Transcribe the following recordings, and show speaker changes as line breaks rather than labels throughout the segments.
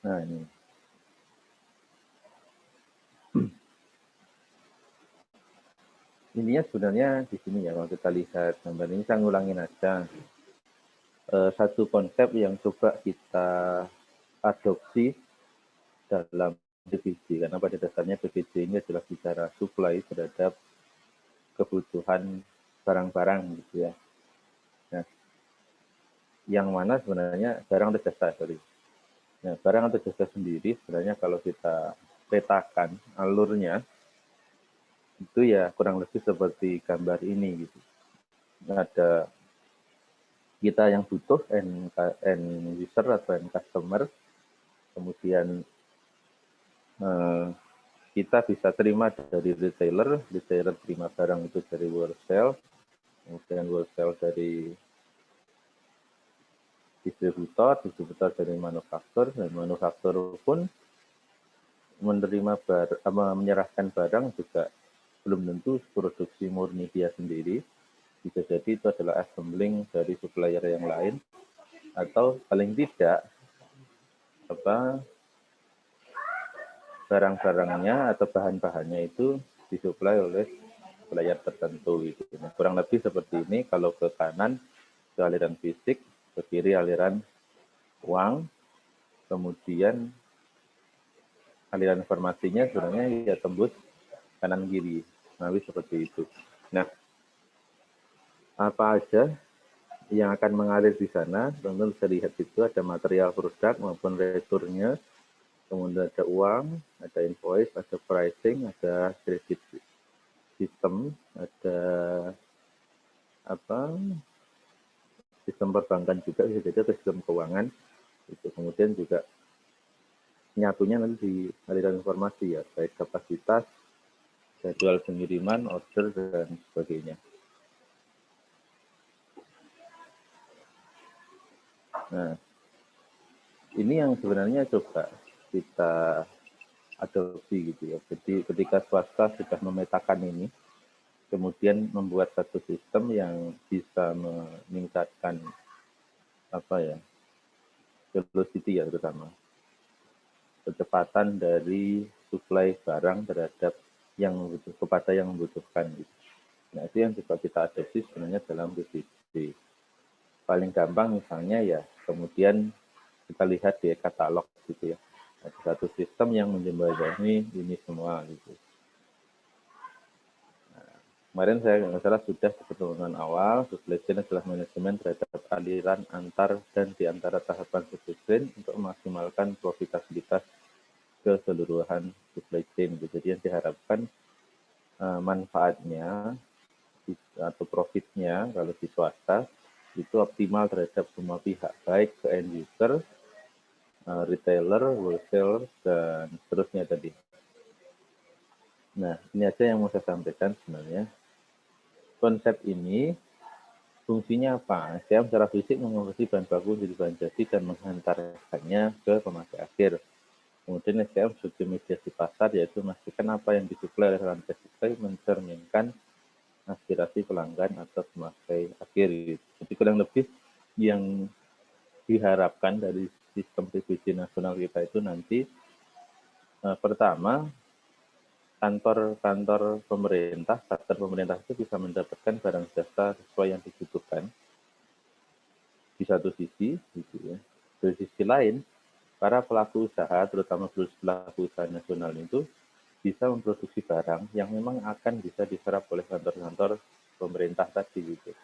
Nah, ini. Ininya sebenarnya di sini ya, kalau kita lihat gambar ini, saya ngulangin aja. Satu konsep yang coba kita adopsi dalam PVJ, karena pada dasarnya PVJ ini adalah bicara supply terhadap kebutuhan barang-barang gitu ya. Nah, yang mana sebenarnya barang atau jasa, sorry. Nah, barang atau jasa sendiri sebenarnya kalau kita petakan alurnya, itu ya kurang lebih seperti gambar ini gitu. Ada kita yang butuh end user atau end customer, kemudian kita bisa terima dari retailer terima barang itu dari wholesale, kemudian wholesale dari distributor dari manufaktur, dan manufaktur pun menyerahkan barang juga belum tentu produksi murni dia sendiri, bisa jadi itu adalah assembling dari supplier yang lain, atau paling tidak barang-barangnya atau bahan-bahannya itu disuplai oleh supplier tertentu gitu. Nah, kurang lebih seperti ini. Kalau ke kanan itu aliran fisik, ke kiri aliran uang, kemudian aliran informasinya sebenarnya ya tembus kanan kiri, lebih seperti itu. Nah, apa aja yang akan mengalir di sana, teman-teman bisa lihat itu ada material produk maupun returnya, kemudian ada uang, ada invoice, ada pricing, ada kredit sistem, ada sistem perbankan juga, bisa jadi atau sistem keuangan. Itu kemudian juga nyatunya nanti di aliran informasi ya, baik kapasitas, jadwal pengiriman, order, dan sebagainya. Nah, ini yang sebenarnya coba kita adopsi gitu ya. Jadi ketika swasta sudah memetakan ini, kemudian membuat satu sistem yang bisa meningkatkan velocity ya, terutama kecepatan dari suplai barang terhadap kepada yang membutuhkan gitu. Nah, itu yang coba kita adopsi sebenarnya dalam PVJ. Paling gampang misalnya ya, kemudian kita lihat di katalog gitu ya. Ada satu sistem yang menjembatani ini semua gitu. Nah, kemarin saya nggak salah sudah di pertemuan awal, supply chain adalah manajemen terhadap aliran antar dan di antara tahapan supply chain untuk memaksimalkan profitabilitas keseluruhan supply chain. Jadi yang diharapkan manfaatnya atau profitnya kalau di swasta itu optimal terhadap semua pihak, baik ke end user, retailer, wholesaler, dan seterusnya tadi. Nah, ini aja yang mau saya sampaikan sebenarnya. Konsep ini fungsinya apa? SDM secara fisik mengonversi bahan baku menjadi bahan jadi dan menghantarkannya ke pemakai akhir. Kemudian SDM sebagai mediasi pasar, yaitu memastikan apa yang disuplai oleh rantai supply mencerminkan aspirasi pelanggan atau pemakai akhir. Jadi kurang lebih yang diharapkan dari sistem PVJ nasional kita itu nanti pertama, kantor pemerintah itu bisa mendapatkan barang jasa sesuai yang dibutuhkan di satu sisi, gitu ya. Dari sisi lain, para pelaku usaha, terutama pelaku usaha nasional itu bisa memproduksi barang yang memang akan bisa diserap oleh kantor-kantor pemerintah tadi gitu.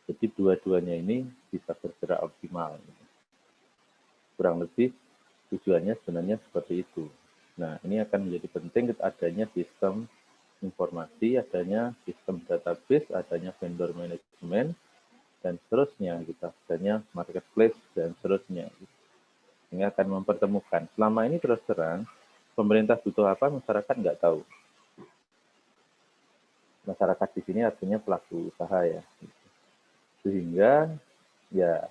Jadi dua-duanya ini bisa bergerak optimal. Kurang lebih tujuannya sebenarnya seperti itu. Nah, ini akan menjadi penting adanya sistem informasi, adanya sistem database, adanya vendor management, dan seterusnya, gitu. Adanya marketplace, dan seterusnya. Ini akan mempertemukan. Selama ini terus terang, pemerintah butuh apa, masyarakat nggak tahu. Masyarakat di sini artinya pelaku usaha ya. Sehingga ya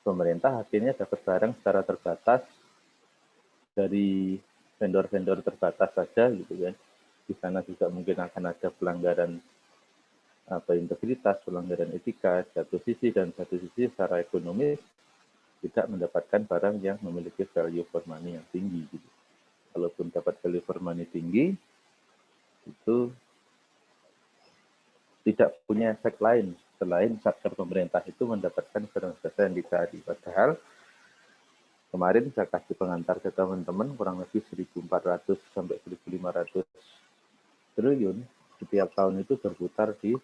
pemerintah akhirnya dapat barang secara terbatas dari vendor-vendor terbatas saja gitu kan. Di sana juga mungkin akan ada pelanggaran integritas, pelanggaran etika, satu sisi, dan satu sisi secara ekonomis tidak mendapatkan barang yang memiliki value for money yang tinggi. Gitu. Kalaupun dapat value for money tinggi, itu tidak punya efek lain selain sektor pemerintah itu mendapatkan barang jasa yang dicari. Padahal kemarin saya kasih pengantar ke teman-teman kurang lebih 1.400 sampai 1.500 triliun setiap tahun itu berputar di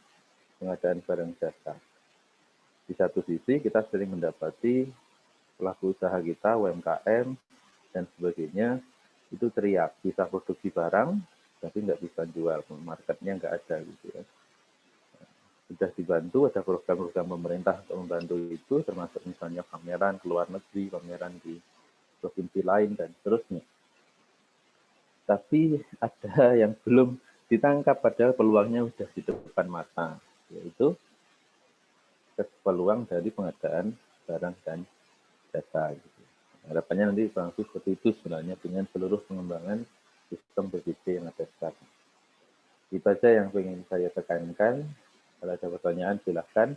pengadaan barang jasa. Di satu sisi kita sering mendapati pelaku usaha kita, UMKM, dan sebagainya, itu teriak, bisa produksi barang, tapi nggak bisa jual, marketnya nggak ada gitu ya. Sudah dibantu, ada program-program pemerintah untuk membantu itu, termasuk misalnya pameran ke luar negeri, pameran di provinsi lain, dan seterusnya. Tapi ada yang belum ditangkap, padahal peluangnya sudah di depan mata, yaitu peluang dari pengadaan barang dan jasa. Gitu. Harapannya nanti langsung seperti itu sebenarnya dengan seluruh pengembangan sistem BPJS yang ada sekarang. Itu saja yang ingin saya tekankan. Kalau ada pertanyaan silahkan.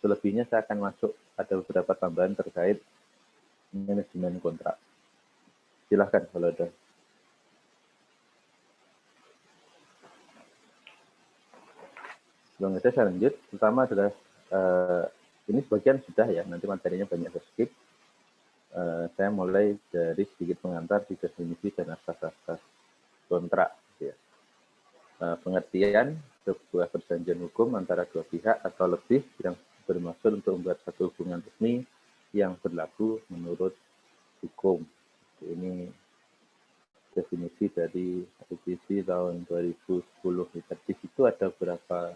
Selebihnya saya akan masuk ada beberapa tambahan terkait manajemen kontrak. Silahkan kalau ada. Sebelum itu saya lanjut. Pertama adalah ini sebagian sudah ya, nanti materinya banyak skip. Saya mulai dari sedikit pengantar di definisi dan asas-asas kontrak. Ya. Pengertian sebuah perjanjian hukum antara dua pihak atau lebih yang bermaksud untuk membuat satu hubungan resmi yang berlaku menurut hukum. Ini definisi dari ICC tahun 2010. Di situ ada beberapa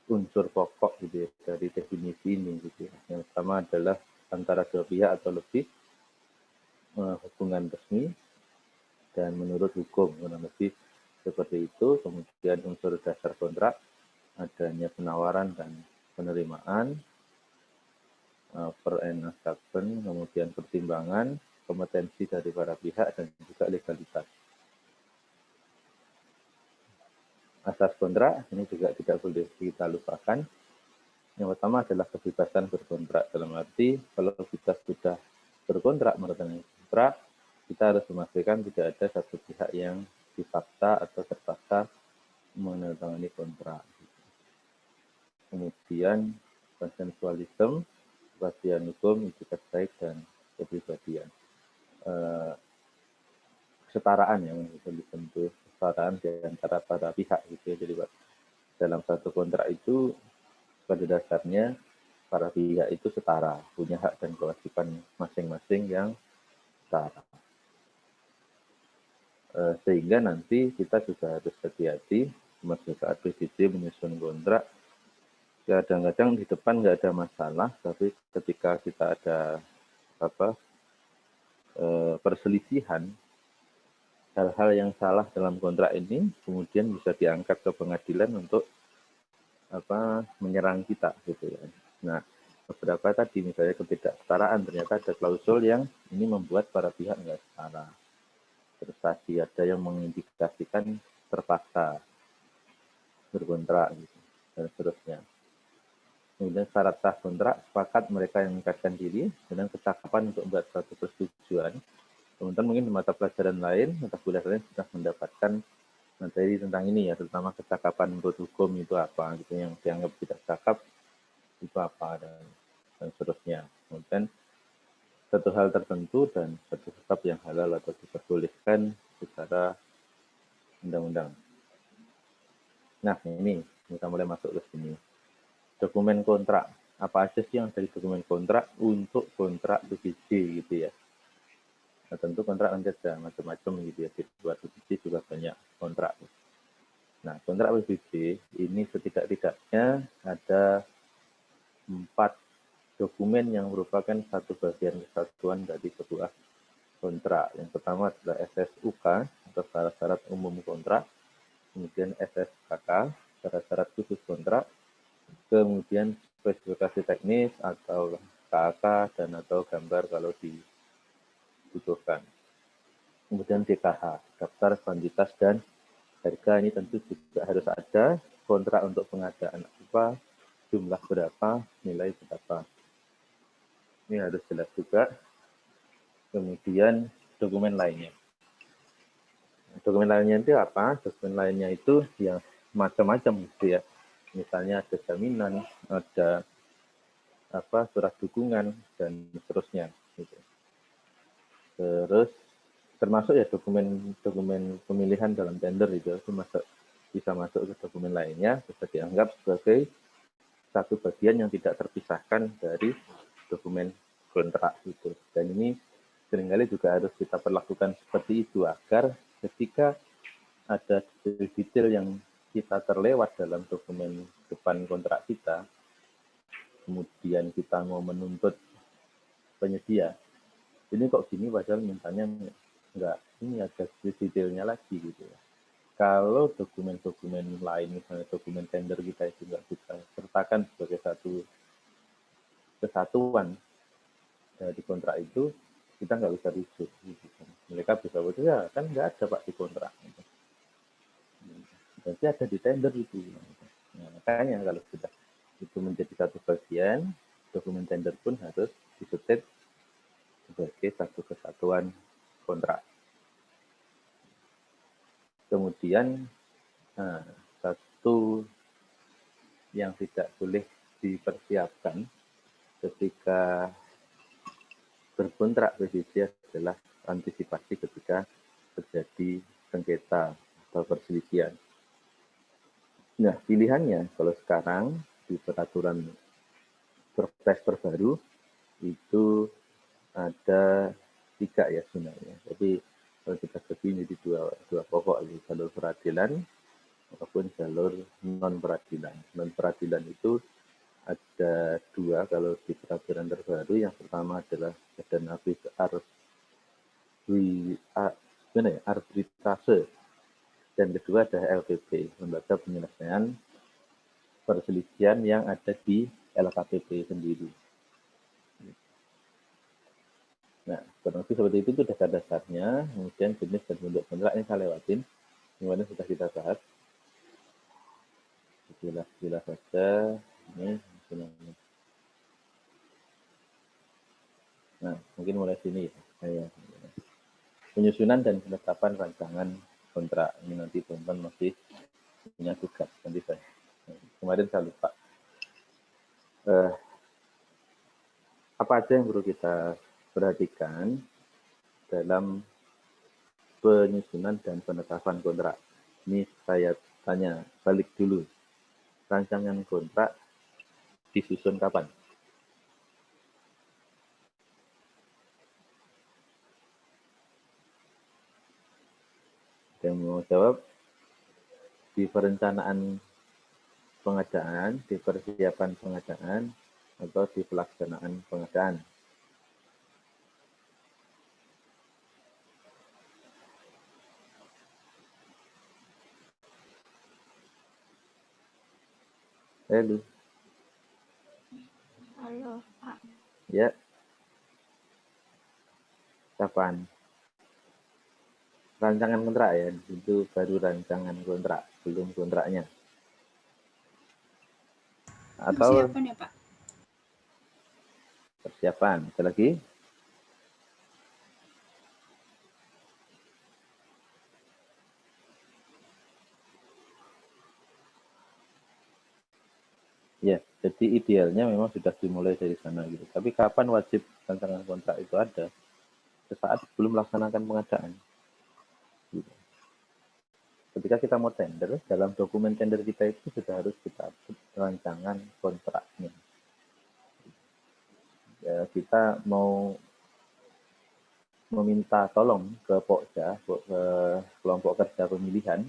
unsur pokok gitu ya, dari definisi ini gitu ya. Yang pertama adalah antara dua pihak atau lebih, hubungan resmi dan menurut hukum kurang lebih seperti itu. Kemudian unsur dasar kontrak, adanya penawaran dan penerimaan, per and acceptance, kemudian pertimbangan, kompetensi dari para pihak dan juga legalitas. Asas kontrak ini juga tidak boleh kita lupakan. Yang pertama adalah kebebasan berkontrak, dalam arti kalau kita sudah berkontrak menandatangani kontrak, kita harus memastikan tidak ada satu pihak yang dipaksa atau terpaksa menandatangani kontrak. Kemudian konsensualisme, kepastian hukum, etikat baik dan kepribadian. Kesetaraan yang dibentuk, kesetaraan di antara para pihak gitu ya. Jadi dalam satu kontrak itu pada dasarnya para pihak itu setara, punya hak dan kewajiban masing-masing yang setara. Sehingga nanti kita juga harus hati-hati saat PJJ menyusun kontrak. Kadang-kadang di depan nggak ada masalah, tapi ketika kita ada perselisihan, hal-hal yang salah dalam kontrak ini kemudian bisa diangkat ke pengadilan untuk menyerang kita gitu ya. Nah, beberapa tadi misalnya ketidaksetaraan, ternyata ada klausul yang ini membuat para pihak nggak setara. Terus tadi ada yang mengindikasikan terpaksa berkontrak gitu, dan seterusnya. Kemudian syarat sah kontrak, sepakat mereka yang mengikatkan diri dengan kecakapan untuk membuat suatu persetujuan. Teman-teman mungkin di mata pelajaran lain, mata kuliah lain sudah mendapatkan materi tentang ini ya, terutama kecakapan menurut hukum itu apa, gitu yang dianggap tidak cakap itu apa dan seterusnya. Kemudian satu hal tertentu dan satu sikap yang halal atau diperbolehkan secara undang-undang. Nah ini kita mulai masuk ke sini. Dokumen kontrak. Apa aja sih yang dari dokumen kontrak untuk kontrak PBJ gitu ya. Nah, tentu kontrak kan ada macam-macam gitu ya. Di luar PBJ juga banyak kontrak. Nah, kontrak PBJ ini setidak-tidaknya ada 4 dokumen yang merupakan satu bagian kesatuan dari sebuah kontrak. Yang pertama adalah SSUK atau syarat-syarat umum kontrak, kemudian SSKK, syarat-syarat khusus kontrak, kemudian spesifikasi teknis atau KAK dan atau gambar kalau dibutuhkan. Kemudian DKH, daftar kuantitas dan harga, ini tentu juga harus ada. Kontrak untuk pengadaan apa, jumlah berapa, nilai berapa. Ini harus jelas juga. Kemudian dokumen lainnya. Dokumen lainnya itu apa? Dokumen lainnya itu yang macam-macam gitu ya. Misalnya ada jaminan, ada surat dukungan dan seterusnya. Gitu. Terus termasuk ya dokumen pemilihan dalam tender itu bisa masuk ke dokumen lainnya, bisa dianggap sebagai satu bagian yang tidak terpisahkan dari dokumen kontrak itu. Dan ini seringkali juga harus kita perlakukan seperti itu agar ketika ada detail yang kita terlewat dalam dokumen depan kontrak kita, kemudian kita mau menuntut penyedia, ini kok gini padahal mintanya enggak, ini ada detailnya lagi gitu ya. Kalau dokumen-dokumen lain, misalnya dokumen tender kita itu enggak kita sertakan sebagai satu kesatuan di kontrak itu, kita nggak bisa rujuk. Gitu. Mereka bisa betul ya kan nggak ada Pak di kontrak. Gitu. Berarti ada di tender itu. Nah, makanya kalau sudah itu menjadi satu bagian, dokumen tender pun harus disetet sebagai satu kesatuan kontrak. Kemudian satu yang tidak boleh dipersiapkan ketika berkontrak PVC adalah antisipasi ketika terjadi sengketa atau perselisihan. Nah, pilihannya kalau sekarang di peraturan Perpres terbaru itu ada 3 ya sebenarnya. Tapi kalau kita bagi menjadi dua pokok, jalur peradilan maupun jalur non peradilan. Non peradilan itu ada 2 kalau di peraturan terbaru. Yang pertama adalah badan arbitrase, dan kedua ada LPP, lembaga penyelesaian perselisihan yang ada di LKPP sendiri. Nah, kurang lebih seperti itu dasar-dasarnya. Kemudian jenis dan bentuk kontrak ini saya lewatin, kemudian sudah kita bahas. Jelas saja ini. Nah, mungkin mulai sini ya. Penyusunan dan penetapan rancangan kontrak ini nanti teman-teman masih punya tugas nanti saya. Kemarin saya lupa. Apa aja yang perlu kita perhatikan dalam penyusunan dan penetapan kontrak? Ini saya tanya balik dulu. Rancangan kontrak disusun kapan? Yang mau jawab, di perencanaan pengadaan, di persiapan pengadaan, atau di pelaksanaan pengadaan? Halo.
Halo, Pak.
Ya. Kapan? Rancangan kontrak ya, itu baru rancangan kontrak, belum kontraknya. Atau
persiapan ya, Pak?
Persiapan. Ada lagi? Ya, jadi idealnya memang sudah dimulai dari sana gitu. Tapi kapan wajib rancangan kontrak itu ada? Sesaat sebelum melaksanakan pengadaan. Gitu. Ketika kita mau tender, dalam dokumen tender kita itu sudah harus kita atur rancangan kontraknya. Ya, kita mau meminta tolong ke Pokja, ke kelompok kerja pemilihan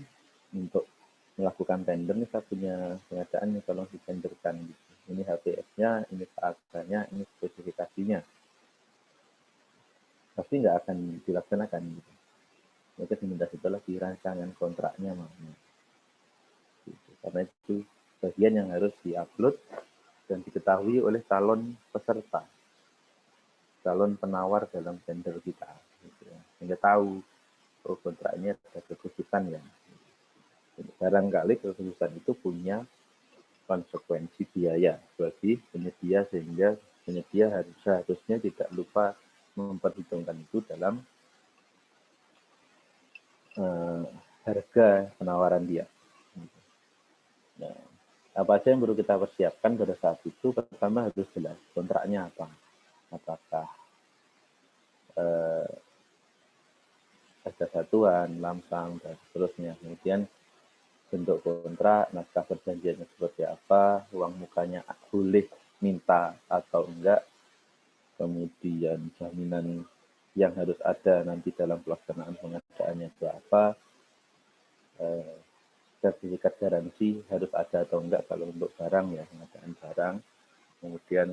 untuk melakukan tender, nih saya punya pengadaan nih, tolong ditenderkan. Ini HPS-nya, ini keagannya, ini spesifikasinya. Pasti nggak akan dilaksanakan. Gitu. Mereka diminta setelah di rancangan kontraknya. Gitu. Karena itu bagian yang harus diupload dan diketahui oleh calon peserta, calon penawar dalam tender kita. Gitu. Sehingga tahu, oh kontraknya ada kekhususan ya. Barangkali kekhususan itu punya konsekuensi biaya bagi penyedia, sehingga penyedia seharusnya tidak lupa memperhitungkan itu dalam harga penawaran dia. Nah, apa saja yang perlu kita persiapkan pada saat itu? Pertama harus jelas kontraknya apa. Apakah ada satuan, lamsam, dan seterusnya. Kemudian bentuk kontrak, naskah perjanjiannya seperti apa, uang mukanya boleh minta atau enggak, kemudian jaminan yang harus ada nanti dalam pelaksanaan pengadaannya itu apa, sertifikat garansi harus ada atau enggak kalau untuk barang ya, pengadaan barang, kemudian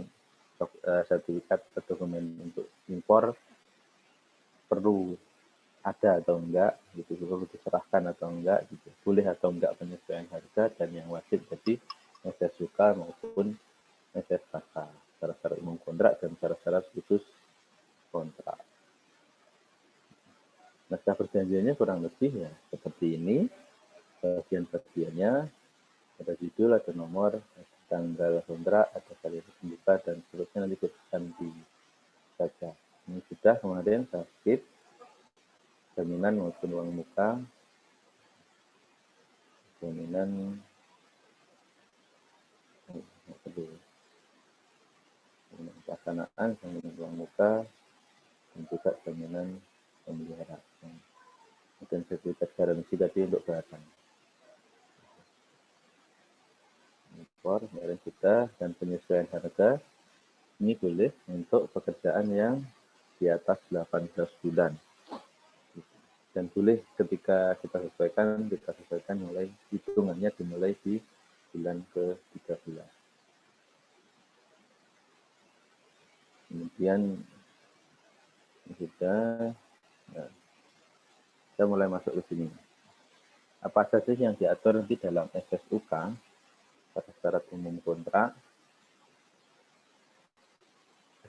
sertifikat atau dokumen untuk impor perlu ada atau enggak, gitu, perlu diserahkan atau enggak, gitu, boleh atau enggak penyesuaian harga, dan yang wajib jadi SSUK maupun SSKK, syarat-syarat umum kontrak dan syarat-syarat khusus kontrak. Naskah perjanjiannya kurang lebih ya seperti ini. Bagian-bagiannya ada judul, ada nomor, ada tanggal kontrak, ada kali pembuka, dan seterusnya nanti akan dibaca. Ini sudah kemarin saya skip jaminan maupun uang muka, jaminan pelaksanaan, jaminan uang muka, dan juga jaminan pemeliharaan. Dan sertifikat garansi tadi untuk barang. Impor kemarin sudah, dan penyesuaian harga ini boleh untuk pekerjaan yang di atas 18 bulan. Dan boleh ketika kita sesuaikan mulai hitungannya dimulai di bulan ke-13. Kemudian sudah, nah, kita mulai masuk ke sini. Apa saja yang diatur nanti dalam SSUK pada syarat umum kontrak?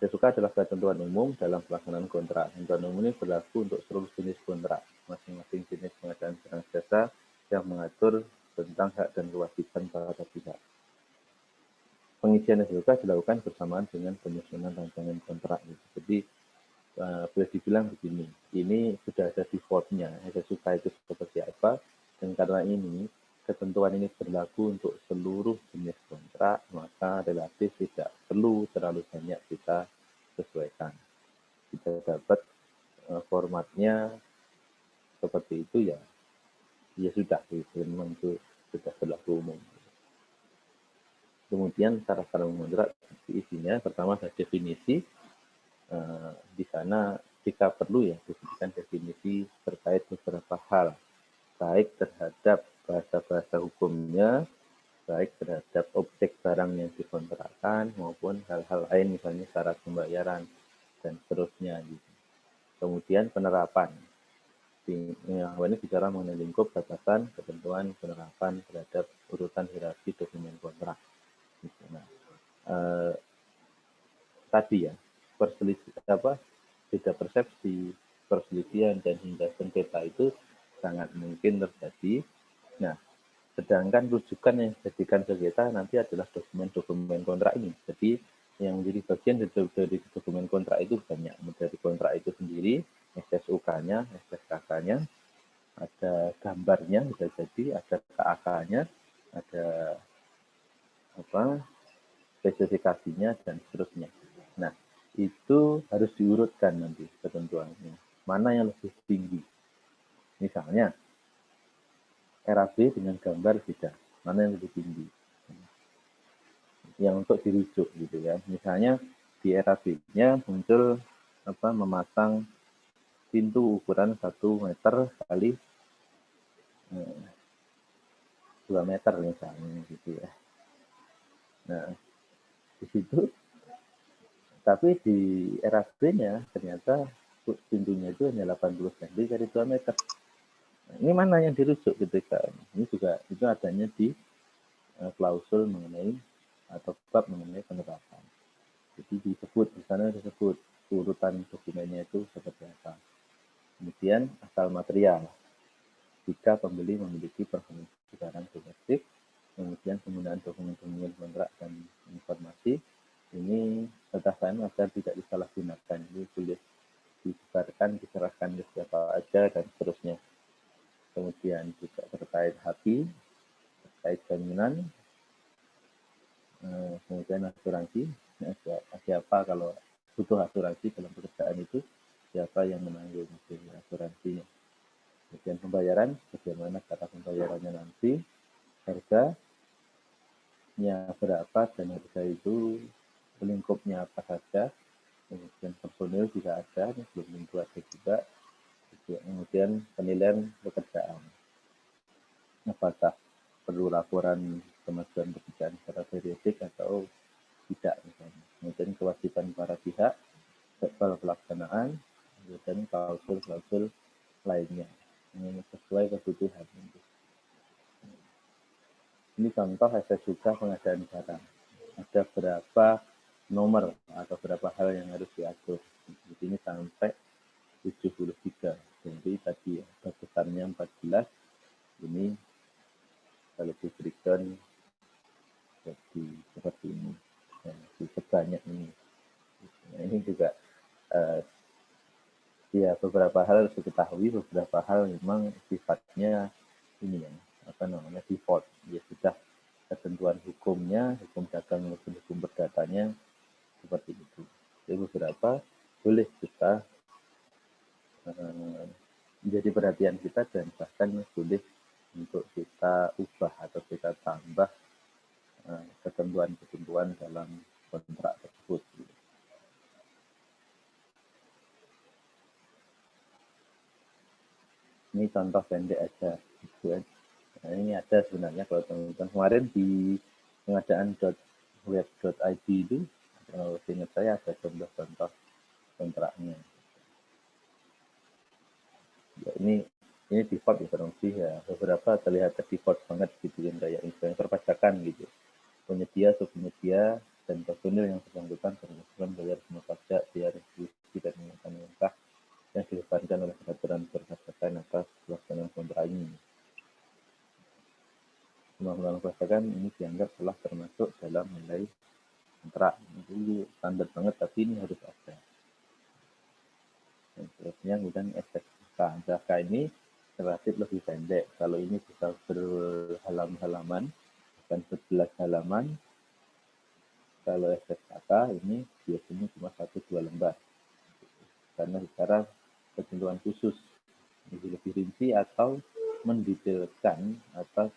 SSUK adalah ketentuan umum dalam pelaksanaan kontrak. Ketentuan umum ini berlaku untuk seluruh jenis kontrak, masing-masing jenis pengadaan barang jasa yang mengatur tentang hak dan kewajiban para pihak. Pengisian SSUK dilakukan bersamaan dengan penyusunan rancangan kontrak. Jadi boleh dibilang begini, ini sudah ada default-nya, SSUK itu seperti apa, dan karena ini ketentuan ini berlaku untuk seluruh jenis kontrak, maka relatif tidak perlu terlalu banyak kita sesuaikan. Kita dapat formatnya seperti itu ya, ya sudah, memang itu sudah berlaku umum. Kemudian cara-cara kontrak isinya, pertama ada definisi. Di sana jika perlu ya disebutkan definisi terkait beberapa hal, baik terhadap bahasa-bahasa hukumnya, baik terhadap objek barang yang dikontrakkan, maupun hal-hal lain misalnya syarat pembayaran dan seterusnya. Gitu. Kemudian penerapan. Ini bicara mengenai lingkup, batasan, ketentuan, penerapan terhadap urutan hierarki dokumen kontrak. Nah, tadi ya, beda persepsi, perselisihan, dan hingga sengketa itu sangat mungkin terjadi. Nah, sedangkan rujukan yang dijadikan sengketa nanti adalah dokumen-dokumen kontrak ini. Jadi yang menjadi bagian dari dokumen kontrak itu banyak. Dari kontrak itu sendiri, SSUK-nya, SSKK-nya, ada gambarnya bisa jadi, ada KAK-nya, ada spesifikasinya, dan seterusnya. Nah, itu harus diurutkan nanti ketentuannya. Mana yang lebih tinggi? Misalnya, RAB dengan gambar beda. Mana yang lebih tinggi? Yang untuk dirujuk gitu ya. Misalnya di RAB-nya muncul memasang pintu ukuran 1 meter kali 2 meter misalnya gitu ya. Nah, di situ tapi di RAB-nya ternyata pintunya itu hanya 80 cm kali 2 meter. Nah, ini mana yang dirujuk ketika ini juga itu adanya di klausul mengenai atau bab mengenai penerapan. Jadi disebut di sana disebut urutan dokumennya itu seperti apa. Kemudian asal material. Jika pembeli memiliki preferensi barang domestik, kemudian penggunaan dokumen diperhatikan agar tidak disalahgunakan. Ini boleh disebarkan, diserahkan ke siapa aja, dan seterusnya. Kemudian juga terkait haki, terkait jaminan, kemudian asuransi. Siapa kalau butuh asuransi dalam pekerjaan itu, siapa yang menanggung asuransinya. Kemudian pembayaran, bagaimana cara pembayarannya nanti, harganya berapa, dan harga itu lingkupnya apa saja. Kemudian personil juga ada, belum tentu ada juga. Kemudian penilaian pekerjaan, apakah perlu laporan kemajuan pekerjaan secara periodik atau tidak misalnya. Kemudian kewajiban para pihak, jadwal pelaksanaan, dan klausul-klausul lainnya yang sesuai kebutuhan. Ini contoh ada juga pengadaan barang. Ada berapa nomor atau berapa hal yang harus diatur. Di sini sampai 73. Jadi tadi ya, batasannya 14. Ini kalau diberikan jadi seperti ini. Sebanyak ini. Nah, ini juga ya beberapa hal harus diketahui, beberapa hal memang sifatnya ini ya, default. Ya sudah ketentuan hukumnya, hukum dagang maupun hukum perdatanya seperti itu. Jadi beberapa boleh kita menjadi perhatian kita, dan bahkan boleh untuk kita ubah atau kita tambah ketentuan-ketentuan dalam kontrak tersebut. Ini contoh pendek aja, gitu kan. Nah, ini ada sebenarnya kalau teman-teman kemarin di pengadaan web.id itu, kalau ingat saya ada contoh-contoh kontraknya. Ya, ini default informasi ya, beberapa terlihat default banget gitu kan, kayak misalnya perpajakan gitu, penyedia, subpenyedia, dan personil yang bersangkutan berkewajiban bayar semua pajak, biaya restitusi, dan mengenakan langkah yang dibebankan oleh peraturan perpajakan atas pelaksanaan kontrak ini. Undang-undang perpajakan ini dianggap telah termasuk dalam nilai kontrak. Itu standar banget, tapi ini harus ada. Dan seterusnya, kemudian SK ini relatif lebih pendek. Kalau ini bisa berhalaman-halaman, bukan 11 halaman. Kalau SKK ini biasanya cuma 1-2 lembar. Karena secara ketentuan khusus, lebih rinci atau mendetailkan atas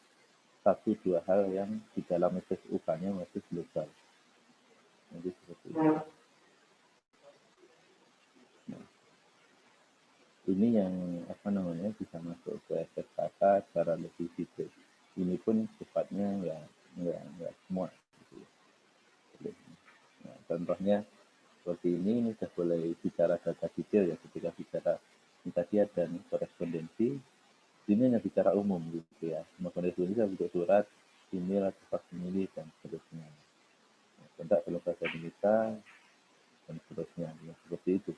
1-2 hal yang di dalam SSUK-nya masih global. Jadi seperti itu. Nah, ini yang bisa masuk ke SSKK secara lebih detail. Ini pun sifatnya nggak semua. Gitu. Nah, contohnya seperti ini sudah boleh bicara data detail ya, ketika bicara intermediat dan korespondensi. Ini hanya bicara umum gitu ya. Korespondensi bisa bentuk surat, email, atau fax milih, dan seterusnya. Kontak kalau bahasa Indonesia dan seterusnya, ya, seperti itu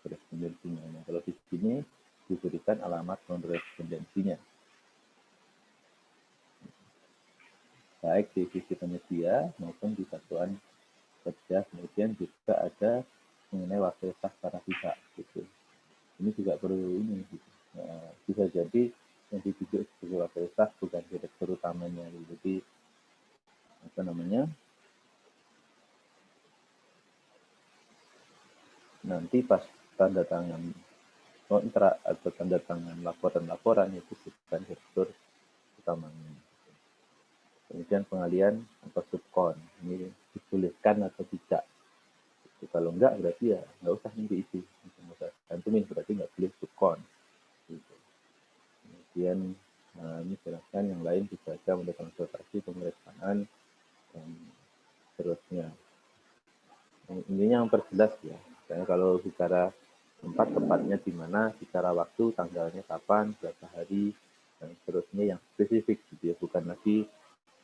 korespondensinya. Nah, kalau di sini diberikan alamat korespondensinya, baik di sisi penyedia maupun di satuan kerja. Kemudian juga ada mengenai wakil sah para pihak gitu. Ini juga perlu ini gitu. Nah, bisa jadi yang ditunjuk sebagai wakil sah bukan direktur utamanya. Jadi nanti pas tanda tangan kontrak atau tanda tangan laporan-laporan itu bukan direktur utamanya. Kemudian pengalian atau subkon, ini dibolehkan atau tidak. Kalau enggak berarti ya nggak usah diisi, nggak usah cantumin, berarti nggak boleh subkon. Gitu. Kemudian ini jelaskan yang lain dibaca untuk konsultasi, pemeriksaan, dan seterusnya. Intinya yang perjelas ya. Karena kalau bicara tempat, tepatnya di mana, bicara waktu, tanggalnya kapan, berapa hari, dan seterusnya yang spesifik gitu ya, bukan lagi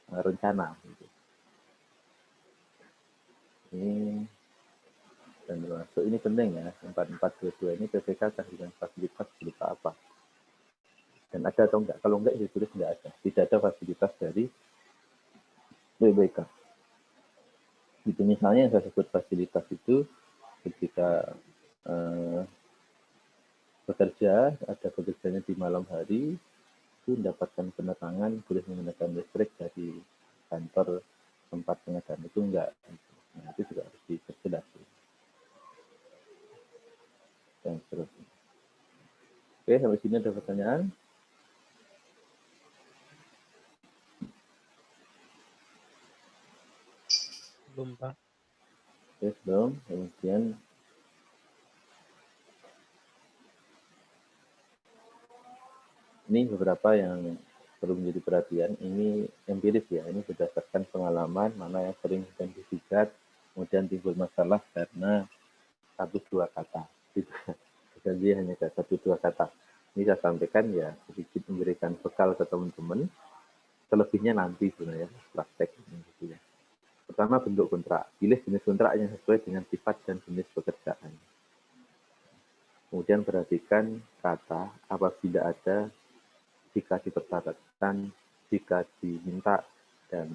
rencana gitu. Ini dan termasuk ini penting ya, 4422 ini PPK akan dengan fasilitas berupa apa, dan ada atau enggak. Kalau enggak ditulis enggak ada, tidak ada fasilitas dari PPK. Itu misalnya yang saya sebut fasilitas itu ketika bekerja, ada bekerjanya di malam hari, itu mendapatkan penerangan, boleh menggunakan listrik dari kantor tempat pengadaan itu enggak. Nah, itu juga harus diperjelas. Dan seterusnya. Oke, sampai sini ada pertanyaan?
Belum, Pak.
Oke, belum. Kemudian ini beberapa yang perlu menjadi perhatian. Ini empiris ya, ini berdasarkan pengalaman mana yang sering disikat, kemudian timbul masalah karena 1-2 kata. Gitu. Jadi hanya 1-2 kata. Ini saya sampaikan ya sedikit memberikan bekal ke teman-teman. Selebihnya nanti sebenarnya praktek gitu ya. Pertama, bentuk kontrak. Pilih jenis kontrak yang sesuai dengan sifat dan jenis pekerjaan. Kemudian perhatikan kata apabila ada, jika dipersyaratkan, jika diminta, dan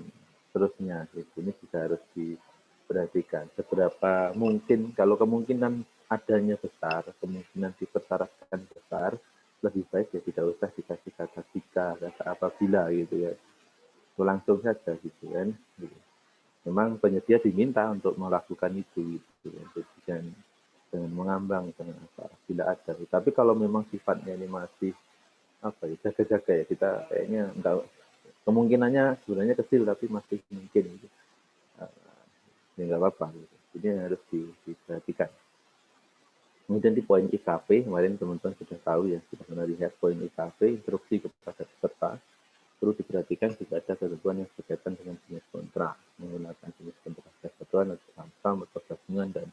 seterusnya. Ini juga harus diperhatikan. Seberapa mungkin, kalau kemungkinan adanya besar, kemungkinan dipersyaratkan besar, lebih baik ya tidak usah dikasih kata jika, kata apabila gitu ya. Langsung saja gitu kan. Memang penyedia diminta untuk melakukan itu gitu ya. Jadi dengan mengambang dengan apa bila ada. Tapi kalau memang sifatnya ini masih apa ya, jaga-jaga ya, kita kayaknya enggak, kemungkinannya sebenarnya kecil tapi masih mungkin gitu. Ya nggak apa-apa gitu. Ini harus diperhatikan. Kemudian di poin IKP, kemarin teman-teman sudah tahu ya, sudah pernah lihat poin IKP, instruksi kepada peserta, perlu diperhatikan jika ada ketentuan yang berkaitan dengan jenis kontrak, menggunakan jenis kontrak kesatuan atau samsam atau gabungan dan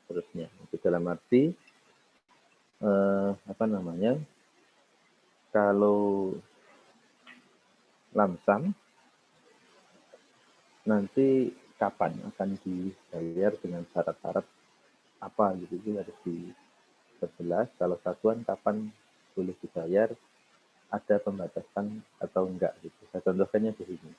seterusnya. Itu dalam arti apa namanya? Kalau lamsam nanti kapan akan dibayar dengan syarat-syarat apa gitu, itu harus diperjelas. Kalau satuan kapan boleh dibayar, ada pembatasan atau enggak gitu. Saya contohkannya begini.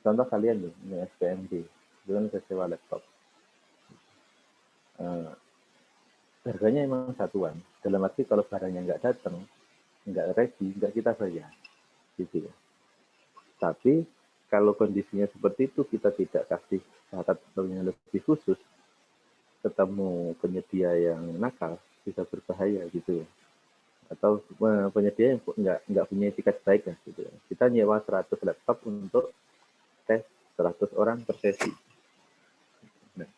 Contoh kalian nih, ini SPMD, itu kan saya sewa laptop. Harganya emang satuan. Dalam arti kalau barangnya nggak datang, nggak ready, nggak kita bayar. Gitu ya. Tapi kalau kondisinya seperti itu, kita tidak kasih syarat yang lebih khusus, ketemu penyedia yang nakal, bisa berbahaya gitu ya. Atau penyedia yang nggak punya etikat baik ya, gitu ya. Kita nyewa 100 laptop untuk tes 100 orang per sesi. Nah,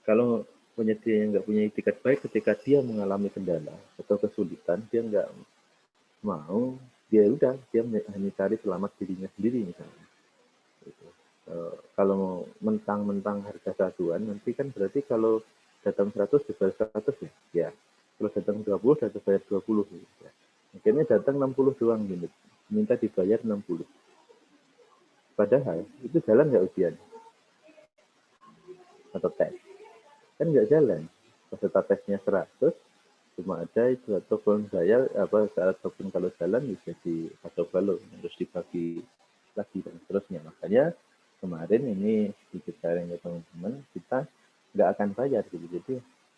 kalau penyedia yang nggak punya etikat baik, ketika dia mengalami kendala atau kesulitan, dia nggak mau, dia udah, dia hanya cari selamat dirinya sendiri misalnya. Gitu. Kalau mentang-mentang harga satuan, nanti kan berarti kalau datang 100 dibayar 100 ya. Ya. Kalau datang 20 sudah dibayar 20 ya. Akhirnya datang 60 doang gitu. Minta dibayar 60. Padahal itu jalan nggak ujian atau tes? Kan nggak jalan. Peserta tesnya 100, cuma ada itu, ataupun bayar apa, ataupun kalau jalan bisa di atau balon harus dibagi lagi dan seterusnya. Makanya kemarin ini sedikit sharing ke teman-teman, kita nggak akan bayar gitu. Jadi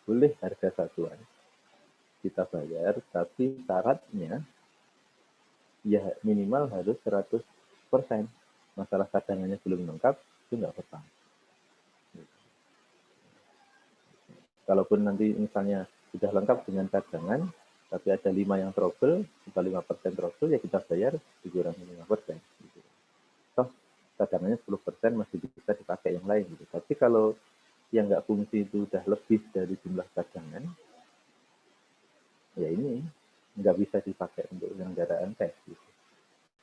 boleh harga satuan kita bayar, tapi syaratnya ya minimal harus 100%. Masalah cadangannya belum lengkap, itu nggak apa-apa. Kalaupun nanti misalnya sudah lengkap dengan cadangan, tapi ada 5 yang trouble, kita 5% trouble, ya kita bayar dikurangi 5%. Gitu. Toh cadangannya 10% masih bisa dipakai yang lain. Gitu. Tapi kalau yang nggak fungsi itu udah lebih dari jumlah cadangan, ya ini nggak bisa dipakai untuk penyelenggaraan tes. Gitu.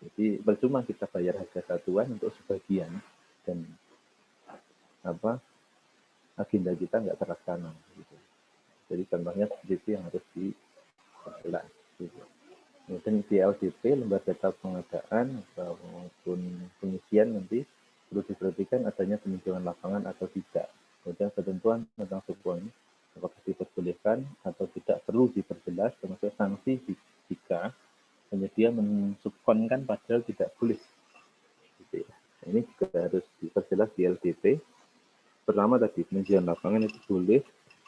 Jadi percuma kita bayar harga satuan untuk sebagian dan apa agenda kita nggak terlaksana. Gitu. Jadi contohnya seperti itu yang harus diperjelas. Gitu. Kemudian di LDP, lembaga data pengadaan maupun pengisian nanti perlu diperhatikan adanya peninjauan lapangan atau tidak. Kemudian ketentuan tentang subkon apakah diperbolehkan atau tidak perlu diperjelas, termasuk sanksi jika penyedia mensubkonkan padahal tidak boleh. Gitu ya. ini juga harus diperjelas di LDP. Pertama tadi, peninjauan lapangan itu boleh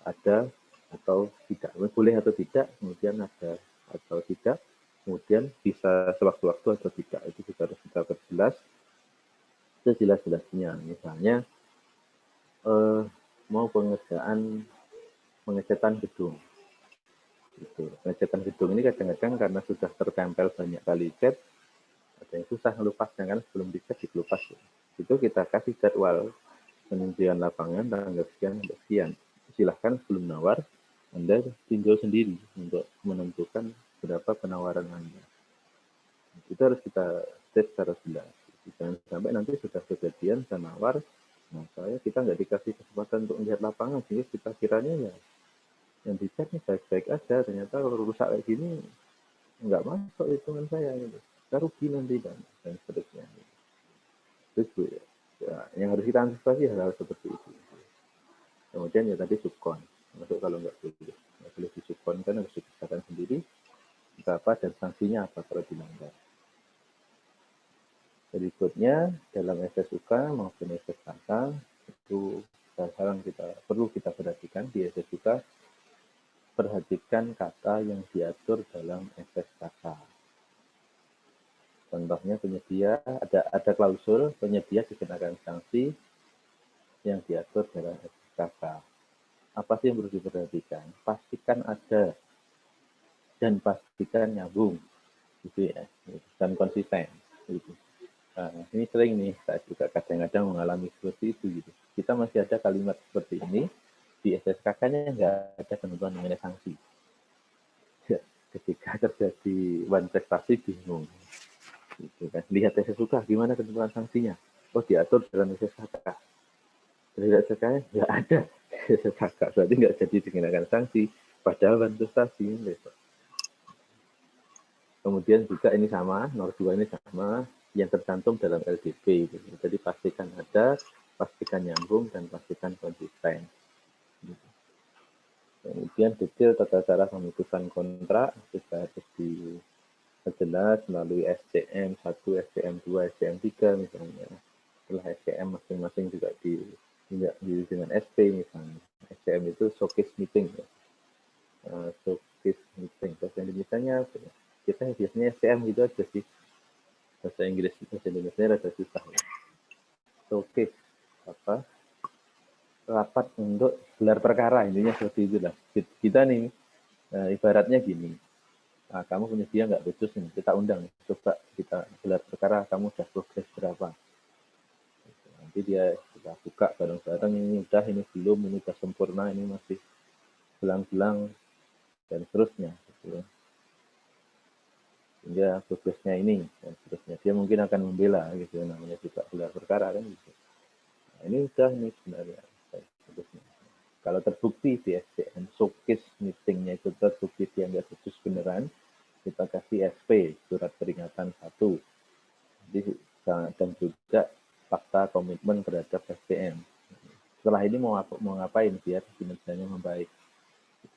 ada atau tidak. Boleh atau tidak, kemudian ada atau tidak, kemudian bisa sewaktu-waktu atau tidak. Itu juga harus kita perjelas sejelas-jelasnya. Misalnya, mau pengecatan gedung. Gitu. Pengecatan gedung ini kadang-kadang karena sudah tertempel banyak kali cat, ada yang susah ngelupasnya, kan sebelum dicat dikelupas. Itu kita kasih jadwal peninjauan lapangan tanggal sekian sampai sekian. Silahkan sebelum nawar, Anda tinjau sendiri untuk menentukan berapa penawaran Anda. Itu harus kita set secara jelas. Jangan sampai nanti sudah kejadian, saya nawar, nah kita nggak dikasih kesempatan untuk melihat lapangan, sehingga kita kiranya ya yang dicat nih baik-baik aja, ternyata kalau rusak kayak gini nggak masuk hitungan saya gitu. Kita rugi nanti dan seterusnya. Terus ya, yang harus kita antisipasi hal-hal seperti itu. Kemudian ya tadi subkon, masuk kalau nggak boleh di subkon kan harus dikerjakan sendiri berapa dan sanksinya apa kalau dilanggar. Berikutnya dalam SSUK maupun SSKK itu hal-hal yang perlu kita perhatikan di SSUK. Perhatikan kata yang diatur dalam SSKK. Contohnya penyedia ada klausul penyedia dikenakan sanksi yang diatur dalam SSKK. Apa sih yang perlu diperhatikan? Pastikan ada dan pastikan nyambung, gitu ya, dan konsisten. Gitu. Nah, ini sering nih, saya juga kadang-kadang mengalami seperti itu. Gitu. Kita masih ada kalimat seperti ini di SSKK-nya nggak ada ketentuan mengenai sanksi. Ya, ketika terjadi one prestasi bingung. Gitu kan. Lihat SSUK gimana ketentuan sanksinya? Oh diatur dalam SSKK. Dari SSKK nggak ada SSKK, berarti nggak jadi dikenakan sanksi. Padahal one prestasi. Gitu. Kemudian juga ini sama, nomor 2 ini sama, yang tercantum dalam LDP. Gitu. Jadi pastikan ada, pastikan nyambung, dan pastikan konsisten. Gitu. Kemudian detail tata cara pemutusan kontrak juga harus diperjelas melalui SCM 1, SCM 2, SCM 3 misalnya. Setelah SCM masing-masing juga dengan SP misalnya. SCM itu showcase meeting. Ya. Showcase meeting. Bahasa Indonesia-nya apa ya? Kita biasanya SCM gitu aja sih. Bahasa Inggris, bahasa Indonesia rada susah. Ya. Showcase apa? Rapat untuk gelar perkara, intinya seperti itulah. Kita nih, ibaratnya gini, nah, kamu punya dia nggak becus nih, kita undang, coba kita gelar perkara, kamu udah progres berapa? Nanti dia kita buka bareng-bareng, ini udah, ini belum, ini udah sempurna, ini masih belang-belang, dan seterusnya. Gitu. Sehingga progresnya ini, dan seterusnya. Dia mungkin akan membela, gitu, namanya juga gelar perkara, kan gitu. Nah, ini udah, ini sebenarnya, dan seterusnya. Kalau terbukti di SCM showcase meetingnya itu terbukti dia nggak becus beneran, kita kasih SP, surat peringatan 1. Jadi, dan juga fakta komitmen terhadap SCM. Setelah ini mau ngapain biar kinerjanya membaik.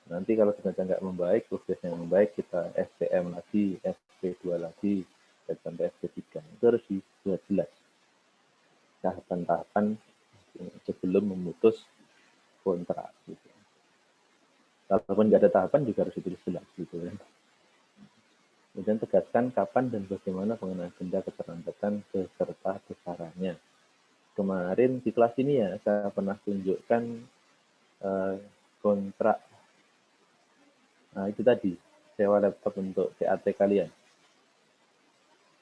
Nanti kalau kinerja nggak membaik, progresnya membaik, kita SCM lagi, SP2 lagi, dan sampai SP3. Itu harus dibuat jelas. Tahapan-tahapan sebelum memutus kontrak. Gitu. Walaupun nggak ada tahapan juga harus ditulis jelas gitu kan. Kemudian tegaskan kapan dan bagaimana pengenaan denda keterlambatan beserta besarannya. Kemarin di kelas ini ya saya pernah tunjukkan kontrak. Nah itu tadi sewa laptop untuk CAT kalian.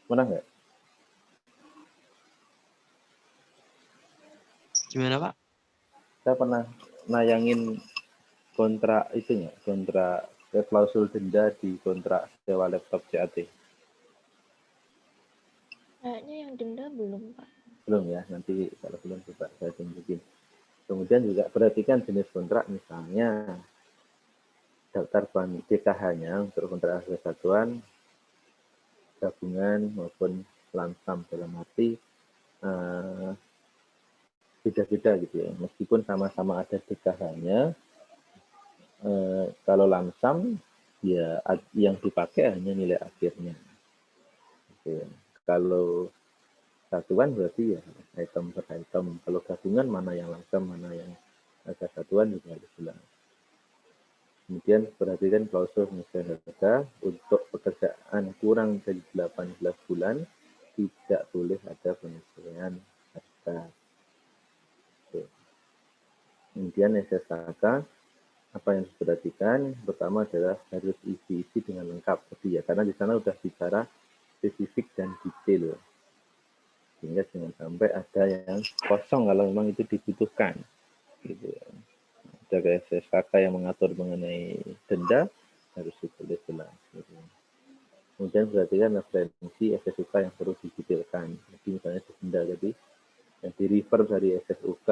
Pernah nggak?
Gimana Pak?
Saya pernah nayangin kontrak itu nggak? Kontrak klausul denda di kontrak sewa laptop CAT.
Kayaknya yang denda belum, Pak.
Belum ya, nanti kalau belum coba saya tunjukin. Kemudian juga perhatikan jenis kontrak, misalnya daftar DKH-nya untuk kontrak harga satuan, gabungan maupun langsam, dalam arti beda-beda gitu ya. Meskipun sama-sama ada DKH-nya, kalau langsam ya yang dipakai hanya nilai akhirnya. Gitu ya. Kalau satuan berarti ya item per item. Kalau gabungan mana yang langsung, mana yang ada satuan juga harus jelas. Kemudian perhatikan klausul penyesuaian harga untuk pekerjaan kurang dari 18 bulan tidak boleh ada penyesuaian harga. Oke. Kemudian SSHK apa yang harus diperhatikan? Pertama adalah harus isi dengan lengkap tadi ya, karena di sana sudah bicara spesifik dan detail, sehingga jangan sampai ada yang kosong kalau memang itu dibutuhkan. Gitu ya. Ada SSHK yang mengatur mengenai denda harus ditulis jelas. Gitu. Kemudian perhatikan referensi SSUK yang perlu didetailkan. Jadi misalnya denda tadi yang di refer dari SSUK,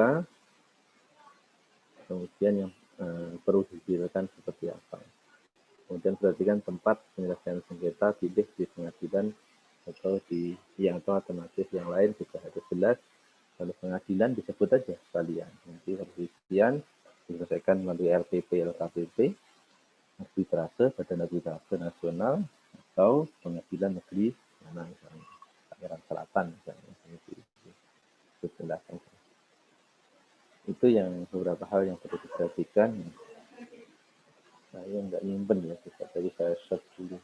kemudian yang perlu didetailkan seperti apa. Kemudian perhatikan tempat penyelesaian sengketa, pilih di pengadilan atau di yang atau alternatif yang lain juga harus jelas. Kalau pengadilan disebut aja sekalian. Nanti perselisihan diselesaikan melalui LPP, LKPP, arbitrase, Badan Arbitrase Nasional, atau pengadilan negeri mana misalnya Tangerang Selatan misalnya. Itu jelas. Itu yang beberapa hal yang perlu diperhatikan. Saya nggak nyimpen ya, jadi saya search dulu.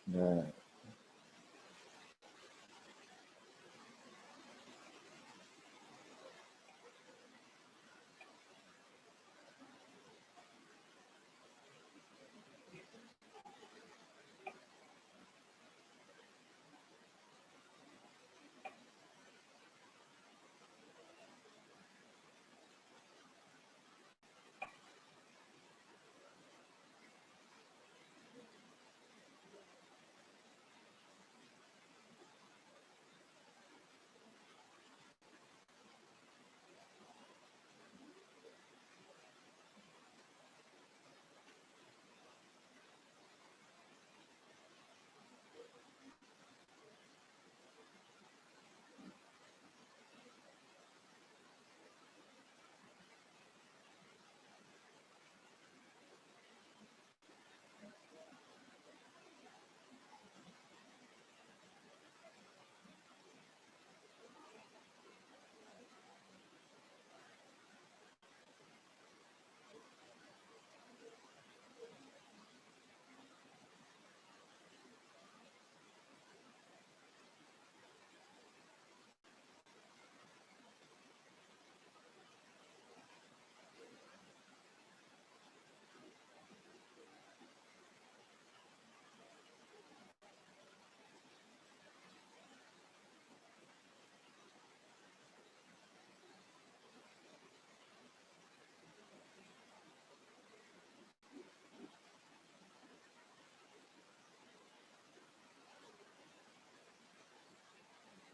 Nah,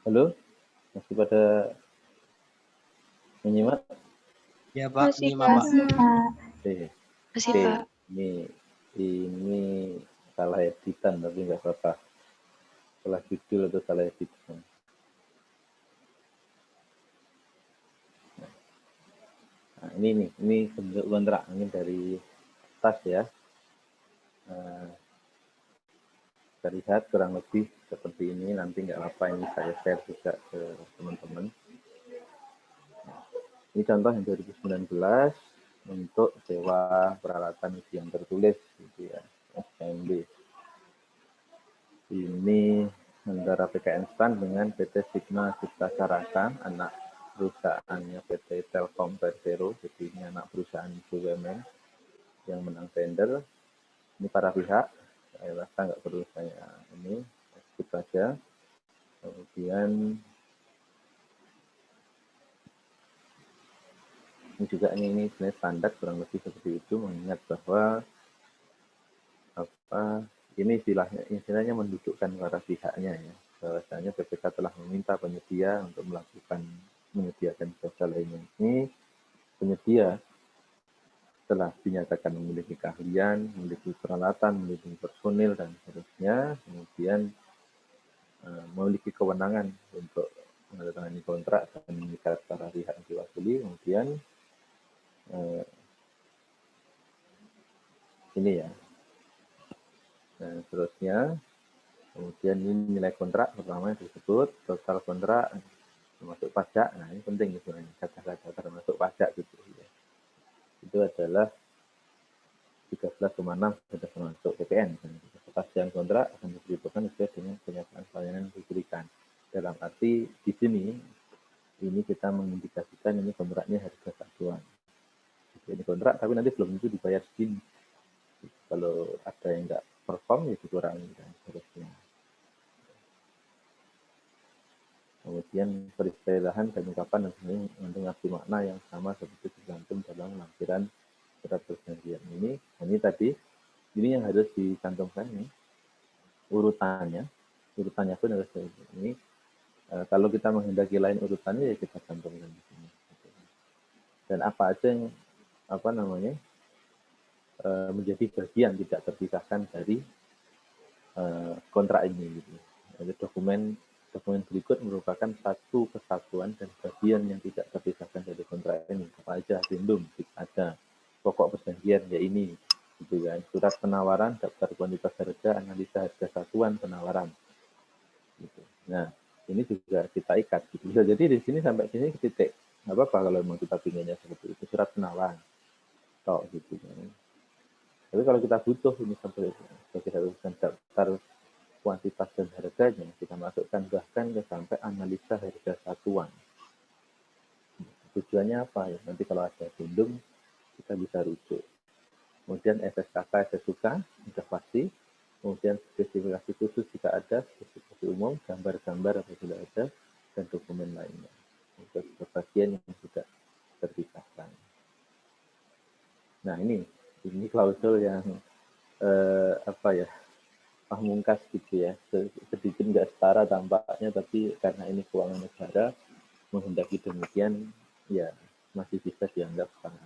halo, masih pada menyimak?
Ya Pak,
Masih,
menyimak
Pak.
Pak.
Oke.
Masih,
Oke,
Pak.
ini salah editan tapi nggak apa-apa. Salah judul atau salah editan. Nah, ini bentuk kontrak ini dari atas ya. Kita lihat kurang lebih seperti ini, nanti nggak apa ini saya share juga ke teman-teman. Ini contoh yang 2019 untuk sewa peralatan ujian tertulis gitu ya, SKMB. Ini antara PKN STAN dengan PT Sigma Cipta Caraka, anak perusahaannya PT Telkom Persero, jadi ini anak perusahaan BUMN yang menang tender. Ini para pihak, saya rasa nggak perlu saya ini, sebut saja. Kemudian ini juga ini sebenarnya standar kurang lebih seperti itu, mengingat bahwa ini istilahnya mendudukkan para pihaknya ya. Bahwasanya BPK telah meminta penyedia untuk menyediakan jasa lainnya. Ini penyedia telah dinyatakan memiliki keahlian, memiliki peralatan, memiliki personil dan seterusnya, kemudian memiliki kewenangan untuk menandatangani kontrak dan mengikat para pihak yang diwakili, kemudian ini ya. Nah, seterusnya, kemudian ini nilai kontrak pertama yang disebut, total kontrak termasuk pajak. Nah, ini penting sebenarnya, kata-kata termasuk pajak gitu ya. Itu adalah 13,6 sudah termasuk PPN. Kepastian kontrak akan diperhitungkan sesuai dengan kenyataan pelayanan yang diberikan. Dalam arti di sini ini kita mengindikasikan ini kontraknya harga satuan. Ini kontrak tapi nanti belum tentu dibayar segini. Kalau ada yang nggak perform ya dikurangi dan seterusnya. Kemudian peristilahan dan ungkapan dan sebagainya mengandung arti makna yang sama seperti tergantung dalam lampiran surat perjanjian ini tadi ini yang harus dicantumkan ini urutannya pun harus ini kalau kita menghendaki lain urutannya ya kita cantumkan di sini dan apa aja yang menjadi bagian tidak terpisahkan dari kontrak ini gitu. Jadi dokumen berikut merupakan satu kesatuan dan bagian yang tidak terpisahkan dari kontrak ini. Apa aja? Addendum, ada pokok perjanjian ya ini, gitu kan. Surat penawaran, daftar kuantitas harga, analisa harga satuan penawaran. Gitu. Nah, ini juga kita ikat. Gitu. Jadi di sini sampai sini titik. Nggak apa-apa kalau memang kita pinginnya seperti itu. Surat penawaran. Tok, gitu kan. Tapi kalau kita butuh ini sebagai satu daftar kuantitas dan harganya, kita masukkan bahkan sampai analisa harga satuan. Tujuannya apa ya? Nanti kalau ada addendum, kita bisa rujuk. Kemudian SSKK, SSUK, sudah pasti. Kemudian spesifikasi khusus jika ada, spesifikasi umum, gambar-gambar apabila ada, dan dokumen lainnya. Untuk bagian yang tidak terpisahkan. Nah ini klausul yang pamungkas gitu ya, sedikit nggak setara tampaknya, tapi karena ini keuangan negara menghendaki demikian, ya masih bisa dianggap sama.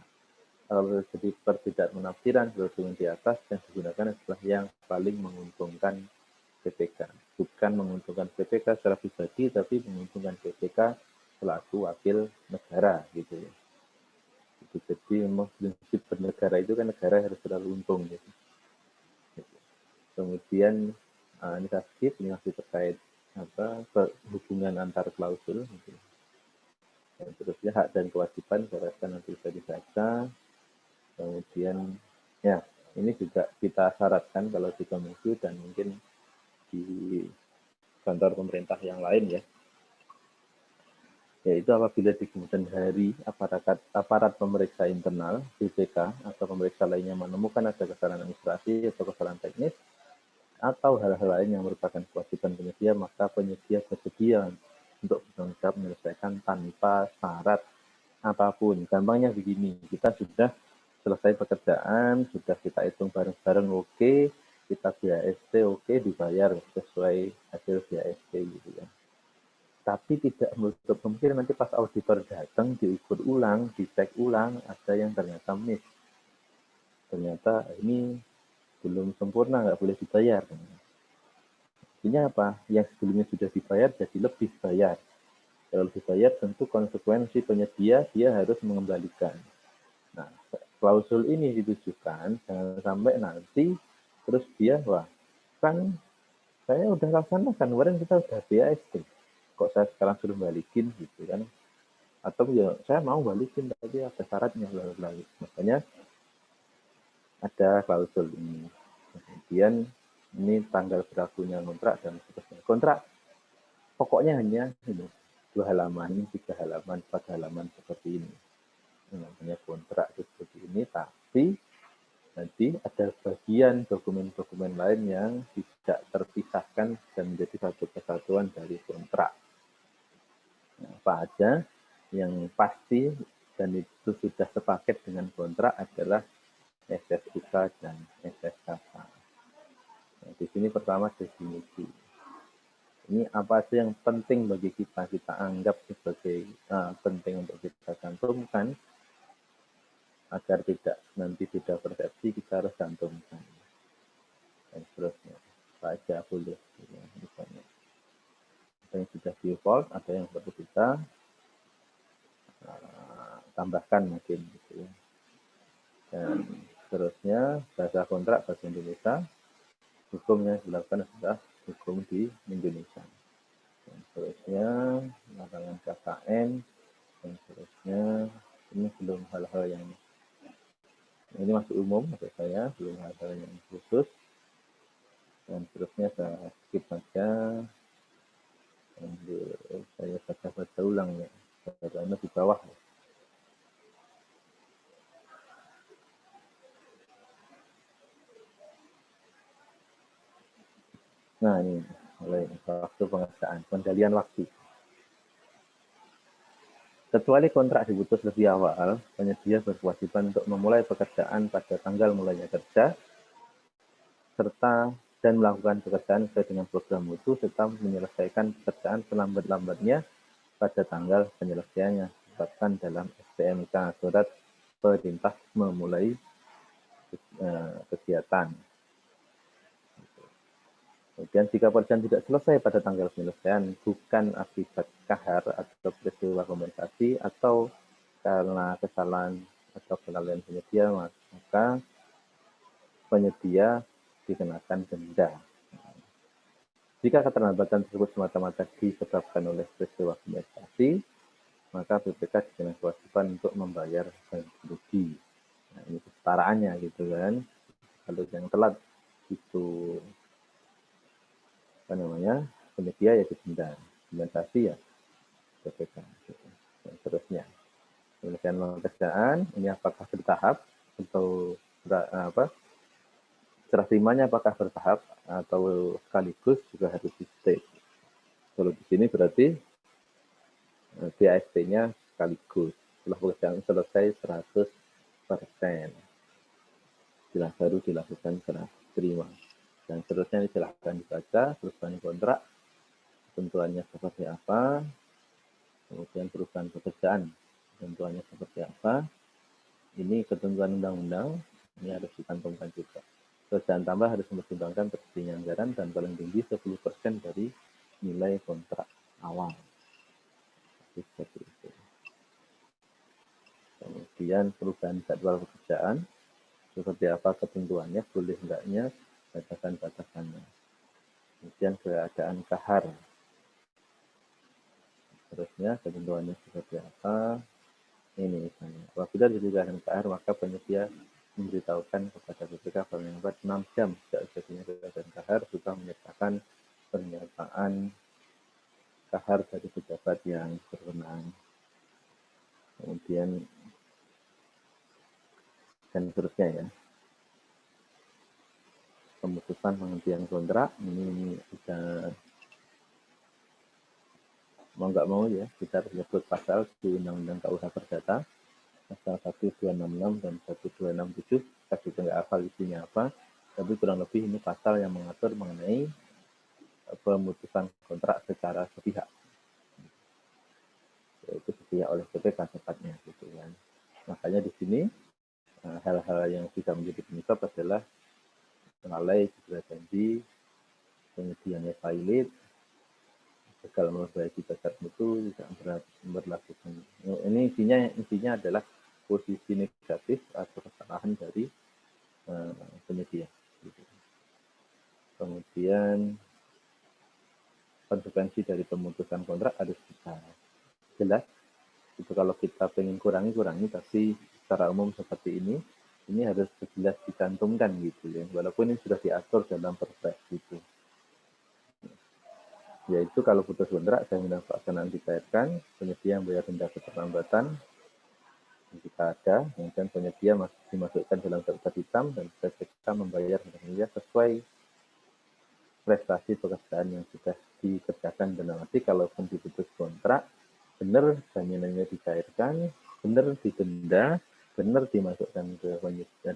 Kalau jadi perbedaan penafsiran dokumen di atas yang digunakan adalah yang paling menguntungkan PPK, bukan menguntungkan PPK secara pribadi, tapi menguntungkan PPK selaku wakil negara gitu ya. Jadi memang prinsip bernegara itu kan negara harus selalu untung gitu. Kemudian ini masih terkait hubungan antar klausul gitu. Dan terusnya hak dan kewajiban saya rasa nanti bisa dibaca. Kemudian ya ini juga kita syaratkan kalau di Kemenku dan mungkin di kantor pemerintah yang lain ya, yaitu apabila di kemudian hari aparat pemeriksa internal BPK atau pemeriksa lainnya menemukan ada kesalahan administrasi atau kesalahan teknis atau hal-hal lain yang merupakan kewajiban penyedia, maka penyedia bersedia untuk bertanggung jawab menyelesaikan tanpa syarat apapun. Gampangnya begini, kita sudah selesai pekerjaan, sudah kita hitung bareng-bareng oke, kita BAST oke, dibayar sesuai hasil BAST gitu ya. Tapi tidak menutup kemungkinan nanti pas auditor datang, diukur ulang, dicek ulang, ada yang ternyata miss. Ternyata ini belum sempurna, nggak boleh dibayar. Artinya apa? Yang sebelumnya sudah dibayar jadi lebih bayar. Kalau dibayar tentu konsekuensi penyedia dia harus mengembalikan. Nah, klausul ini ditujukan jangan sampai nanti terus dia kan saya udah laksanakan, kemarin kita udah BAST, kok saya sekarang suruh balikin gitu kan. Atau ya saya mau balikin tapi ada syaratnya, makanya ada klausul ini. Kemudian ini tanggal berlakunya kontrak dan seterusnya. Kontrak pokoknya hanya ini, 2 halaman, 3 halaman, 4 halaman seperti ini. Ini namanya kontrak seperti ini, tapi nanti ada bagian dokumen-dokumen lain yang tidak terpisahkan dan menjadi satu kesatuan dari kontrak. Nah, apa aja yang pasti dan itu sudah sepaket dengan kontrak adalah SSUK dan SSKK. Nah, di sini pertama definisi. Ini apa sih yang penting bagi kita anggap sebagai penting untuk kita cantumkan agar nanti tidak persepsi, kita harus cantumkan dan seterusnya. Apa aja boleh, misalnya ada yang sudah default, ada yang perlu kita tambahkan mungkin gitu ya. Dan seterusnya bahasa kontrak bahasa Indonesia, hukumnya dilakukan adalah hukum di Indonesia. Dan seterusnya larangan KKN dan seterusnya, ini belum hal-hal yang ini masih umum maksud saya, belum hal-hal yang khusus. Dan seterusnya saya skip saja. Dan saya baca ulang ya, bacaannya di bawah. Nah ini mulai waktu pengerjaan, pengendalian waktu. Kecuali kontrak diputus lebih awal, penyedia berkewajiban untuk memulai pekerjaan pada tanggal mulainya kerja, serta dan melakukan pekerjaan sesuai dengan program mutu, serta menyelesaikan pekerjaan selambat-lambatnya pada tanggal penyelesaiannya, ditetapkan dalam SPMK, surat perintah memulai kegiatan. Kemudian jika pekerjaan tidak selesai pada tanggal penyelesaian bukan akibat kahar atau peristiwa kompensasi atau karena kesalahan atau kelalaian penyedia, maka penyedia dikenakan denda. Jika keterlambatan tersebut semata-mata disebabkan oleh peristiwa kompensasi, maka BPK dikenakan kewajiban untuk membayar ganti rugi. Nah, ini kesetaraannya gitu kan. Kalau yang telat itu penyedia ya didenda, kompensasi ya BPK dan seterusnya. Penyelesaian pekerjaan ini apakah bertahap atau serah terimanya apakah bertahap atau sekaligus juga harus di state. Kalau di sini berarti BAST-nya sekaligus. Setelah pekerjaan selesai 100%. Bila baru dilakukan serah terima. Dan seterusnya ini silahkan dibaca, perubahan kontrak, ketentuannya seperti apa, kemudian perubahan pekerjaan, ketentuannya seperti apa. Ini ketentuan undang-undang, ini harus dicantumkan juga. Pekerjaan tambah harus mempertimbangkan tersedia anggaran dan paling tinggi 10% dari nilai kontrak awal. Seperti itu. Kemudian perubahan jadwal pekerjaan, seperti apa ketentuannya, boleh enggaknya, batasan-batasannya. Kemudian keadaan kahar. Terusnya ketentuannya seperti apa. Ini misalnya, apabila diberikan kahar, maka penyedia memberitahukan kepada BPK paling lambat 6 jam sejak jadinya keadaan kahar sudah menyertakan pernyataan kahar dari pejabat yang berwenang. Kemudian dan seterusnya ya. Pemutusan penghentian kontrak ini sudah mau nggak mau ya kita harus menyebut pasal di Undang-Undang KUH Perdata pasal 1266 dan 1267. Kita juga nggak hafal isinya apa, tapi kurang lebih ini pasal yang mengatur mengenai pemutusan kontrak secara sepihak, yaitu sepihak oleh BPK tepatnya gitu kan. Makanya di sini hal-hal yang bisa menjadi penyebab adalah lalai segera janji, penyediaannya valid, gagal memperbaiki dasar mutu, tidak memperlakukan. Ini intinya adalah posisi negatif atau kesalahan dari penyedia. Kemudian konsekuensi dari pemutusan kontrak harus kita jelas. Itu kalau kita pengen kurangi, tapi secara umum seperti ini harus jelas dicantumkan gitu ya, walaupun ini sudah diatur dalam perpres gitu. Yaitu kalau putus kontrak, jaminan pelaksanaan dicairkan, penyedia membayar denda keterlambatan jika ada, kemudian penyedia masih dimasukkan dalam daftar hitam dan PPK membayar denda sesuai prestasi pekerjaan yang sudah dikerjakan. Dan nanti kalaupun diputus kontrak, benar jaminannya dicairkan, benar didenda, benar dimasukkan ke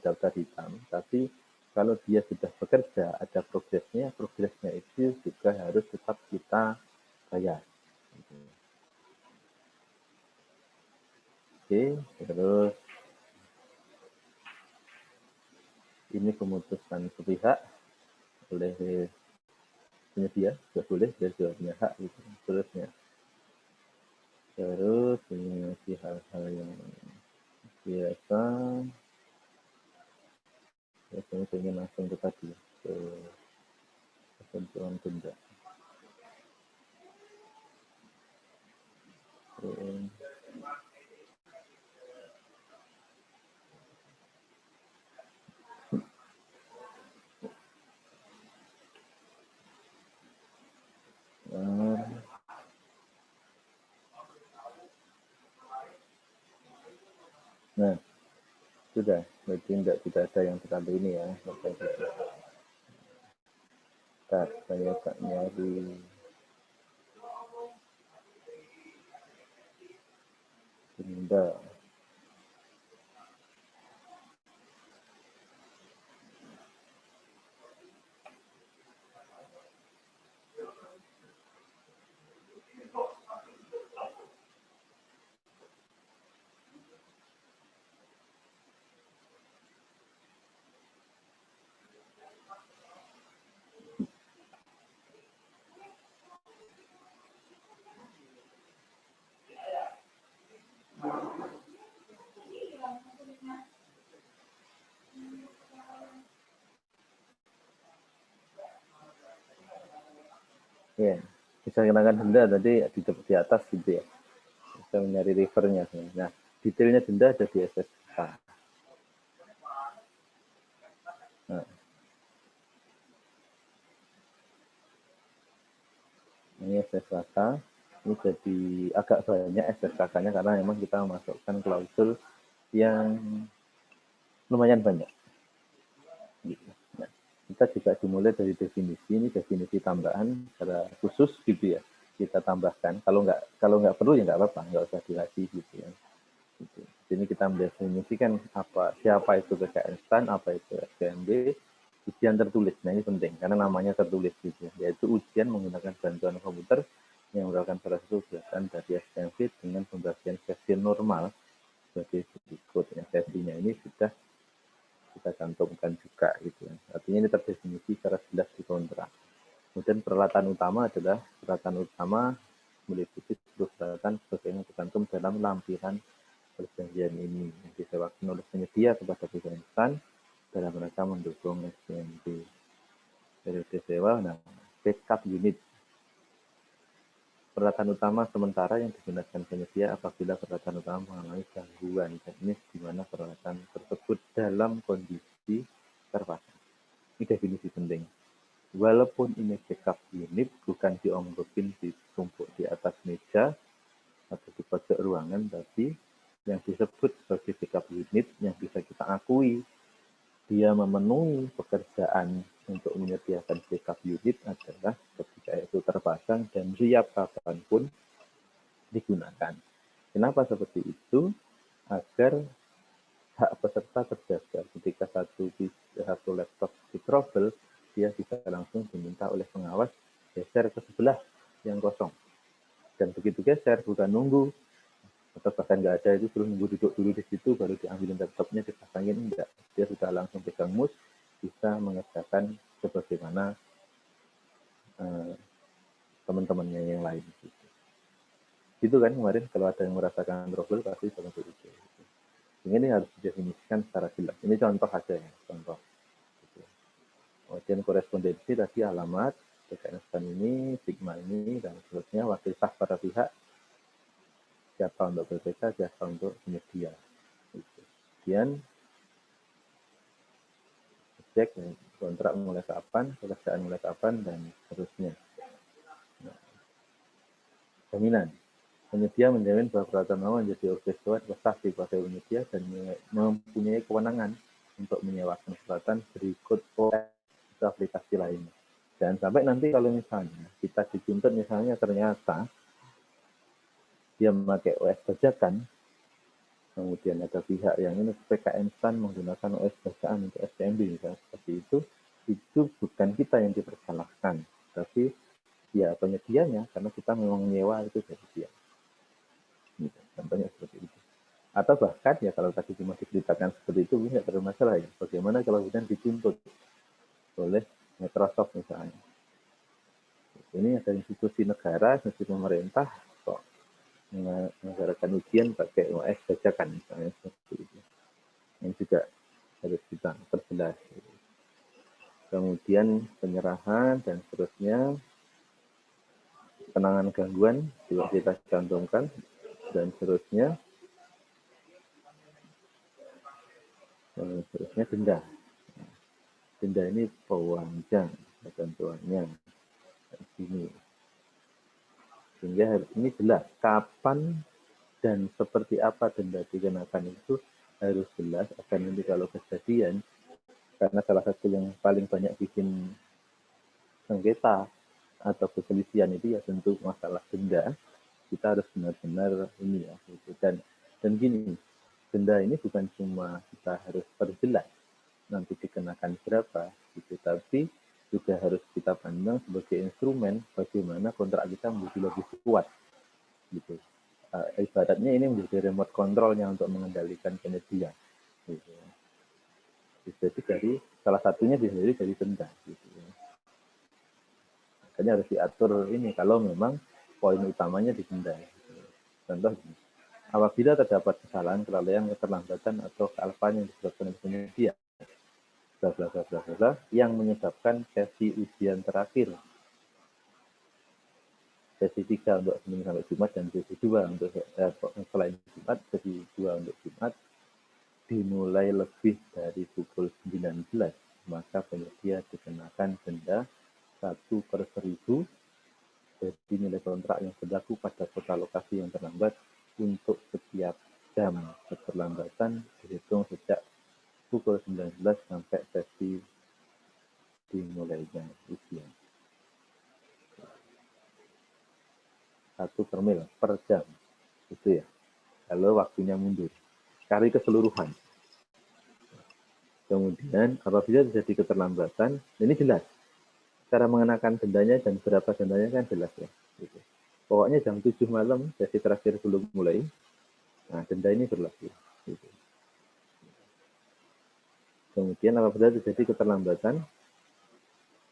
daftar hitam. Tapi kalau dia sudah bekerja, ada progresnya itu juga harus tetap kita bayar. Oke, terus ini pemutusan sepihak oleh penyedia, sudah boleh, dia sudah punya hak gitu. Terus ini masih hal-hal yang biasa. Biasanya saya ingin langsung ke tadi, ke ketentuan denda. Nah, sudah, berarti tidak ada yang terlalu ini ya. Saya tak nyari denda. Ya, bisa kenakan denda tadi di atas gitu ya. Bisa mencari refernya. Nah, detailnya denda ada di SSK. Nah, ini SSK. Ini jadi agak banyak SSK-nya karena memang kita memasukkan klausul yang lumayan banyak. Nah, kita juga dimulai dari definisi, ini definisi tambahan secara khusus gitu ya. Kita tambahkan, kalau nggak perlu ya nggak apa-apa, nggak usah dikasih gitu ya. Gitu. Jadi kita mendefinisikan siapa itu PKN STAN, apa itu SPMB, ujian tertulis. Nah ini penting karena namanya tertulis gitu ya, yaitu ujian menggunakan bantuan komputer yang merupakan salah satu kegiatan dari SPMB dengan pembagian sesi normal sebagai berikut. Ya, sesinya ini sudah kita cantumkan juga gitu ya. Artinya ini terdefinisi secara jelas di kontrak. Kemudian peralatan utama adalah meliputi seluruh peralatan sebagaimana tercantum dalam lampiran perjanjian ini yang disewakan oleh penyedia kepada perusahaan STAN dalam rangka mendukung SPMB. Periode sewa, nah, backup unit. Peralatan utama sementara yang digunakan penyedia apabila peralatan utama mengalami gangguan. Dan ini di mana peralatan tersebut dalam kondisi terpasang. Ini definisi penting. Walaupun ini backup unit, bukan diombrokin ditumpuk di atas meja atau di pojok ruangan, tapi yang disebut sebagai backup unit yang bisa kita akui dia memenuhi pekerjaan untuk menyediakan backup unit adalah ketika itu terpasang dan siap kapanpun digunakan. Kenapa seperti itu? Agar hak peserta terjaga. Ketika satu laptop ditrouble, dia bisa langsung diminta oleh pengawas geser ke sebelah yang kosong. Dan begitu geser, bukan nunggu, atau bahkan nggak ada itu suruh nunggu duduk dulu di situ baru diambilin laptopnya dipasangin, enggak, dia sudah langsung pegang mouse, bisa mengerjakan sebagaimana teman-temannya yang lain gitu kan. Kemarin kalau ada yang merasakan trouble pasti seperti itu. Ini harus didefinisikan secara jelas. Ini contoh aja ya, contoh. Kemudian korespondensi tadi alamat, PKN ini, sigma ini, dan seterusnya, wakil sah para pihak, siapa untuk BPK, siapa untuk penyedia. Kemudian cek kontrak mulai kapan, pekerjaan mulai kapan, dan seterusnya. Nah, jaminan. Penyedia menjamin bahwa peralatan mau menjadi objek sewa sah dikuasai penyedia dan mempunyai kewenangan untuk menyewakan peralatan berikut OS atau aplikasi lainnya. Jangan sampai nanti kalau misalnya kita dituntut misalnya ternyata dia memakai OS bajakan, kemudian ada pihak yang ini PKN STAN menggunakan OS bacaan untuk STMB misalnya seperti itu bukan kita yang dipersalahkan, tapi ya penyedianya karena kita memang menyewa itu dari dia. Contohnya seperti itu. Atau bahkan ya kalau tadi cuma diceritakan seperti itu tidak bermasalah ya. Bagaimana kalau kemudian dituntut oleh Microsoft misalnya. Ini ada institusi negara, institusi pemerintah kok menyelenggarakan ujian pakai OS bajakan misalnya seperti itu. Yang juga harus kita perjelas. Kemudian penyerahan dan seterusnya, penanganan gangguan juga kita cantumkan dan seterusnya. Seterusnya denda. Denda ini pewanjang ketentuannya ini. Sehingga ini jelas kapan dan seperti apa denda dikenakan itu harus jelas agar nanti kalau kejadian, karena salah satu yang paling banyak bikin sengketa atau perselisihan itu ya tentu masalah denda. Kita harus benar-benar ini ya gitu. Dan gini, denda ini bukan cuma kita harus perjelas nanti dikenakan berapa gitu, tapi juga harus kita pandang sebagai instrumen bagaimana kontrak kita menjadi lebih kuat gitu. Ibaratnya ini menjadi remote controlnya untuk mengendalikan penyedia gitu. Jadi dari salah satunya bisa jadi dari denda gitu. Makanya harus diatur ini kalau memang poin utamanya di denda gitu. Contoh apabila terdapat kesalahan, kelalaian, keterlambatan atau kealpaan yang disebabkan oleh penyedia yang menyebabkan sesi ujian terakhir, sesi 3 untuk Senin sampai Jumat dan sesi 2 untuk selain Jumat, sesi 2 untuk Jumat dimulai lebih dari pukul 19, maka penyedia dikenakan denda 1/1000 dari nilai kontrak yang berlaku pada kota lokasi yang terlambat untuk setiap jam keterlambatan dihitung sejak pukul 19 sampai sesi dimulainya ujian. 1 per mil per jam. Itu ya. Kalau waktunya mundur. Kali keseluruhan. Kemudian apabila terjadi keterlambatan, ini jelas. Cara mengenakan dendanya dan berapa dendanya kan jelas ya. Gitu. Pokoknya jam 7 malam, sesi terakhir belum mulai. Nah, denda ini berlaku. Gitu. Kemudian apabila terjadi keterlambatan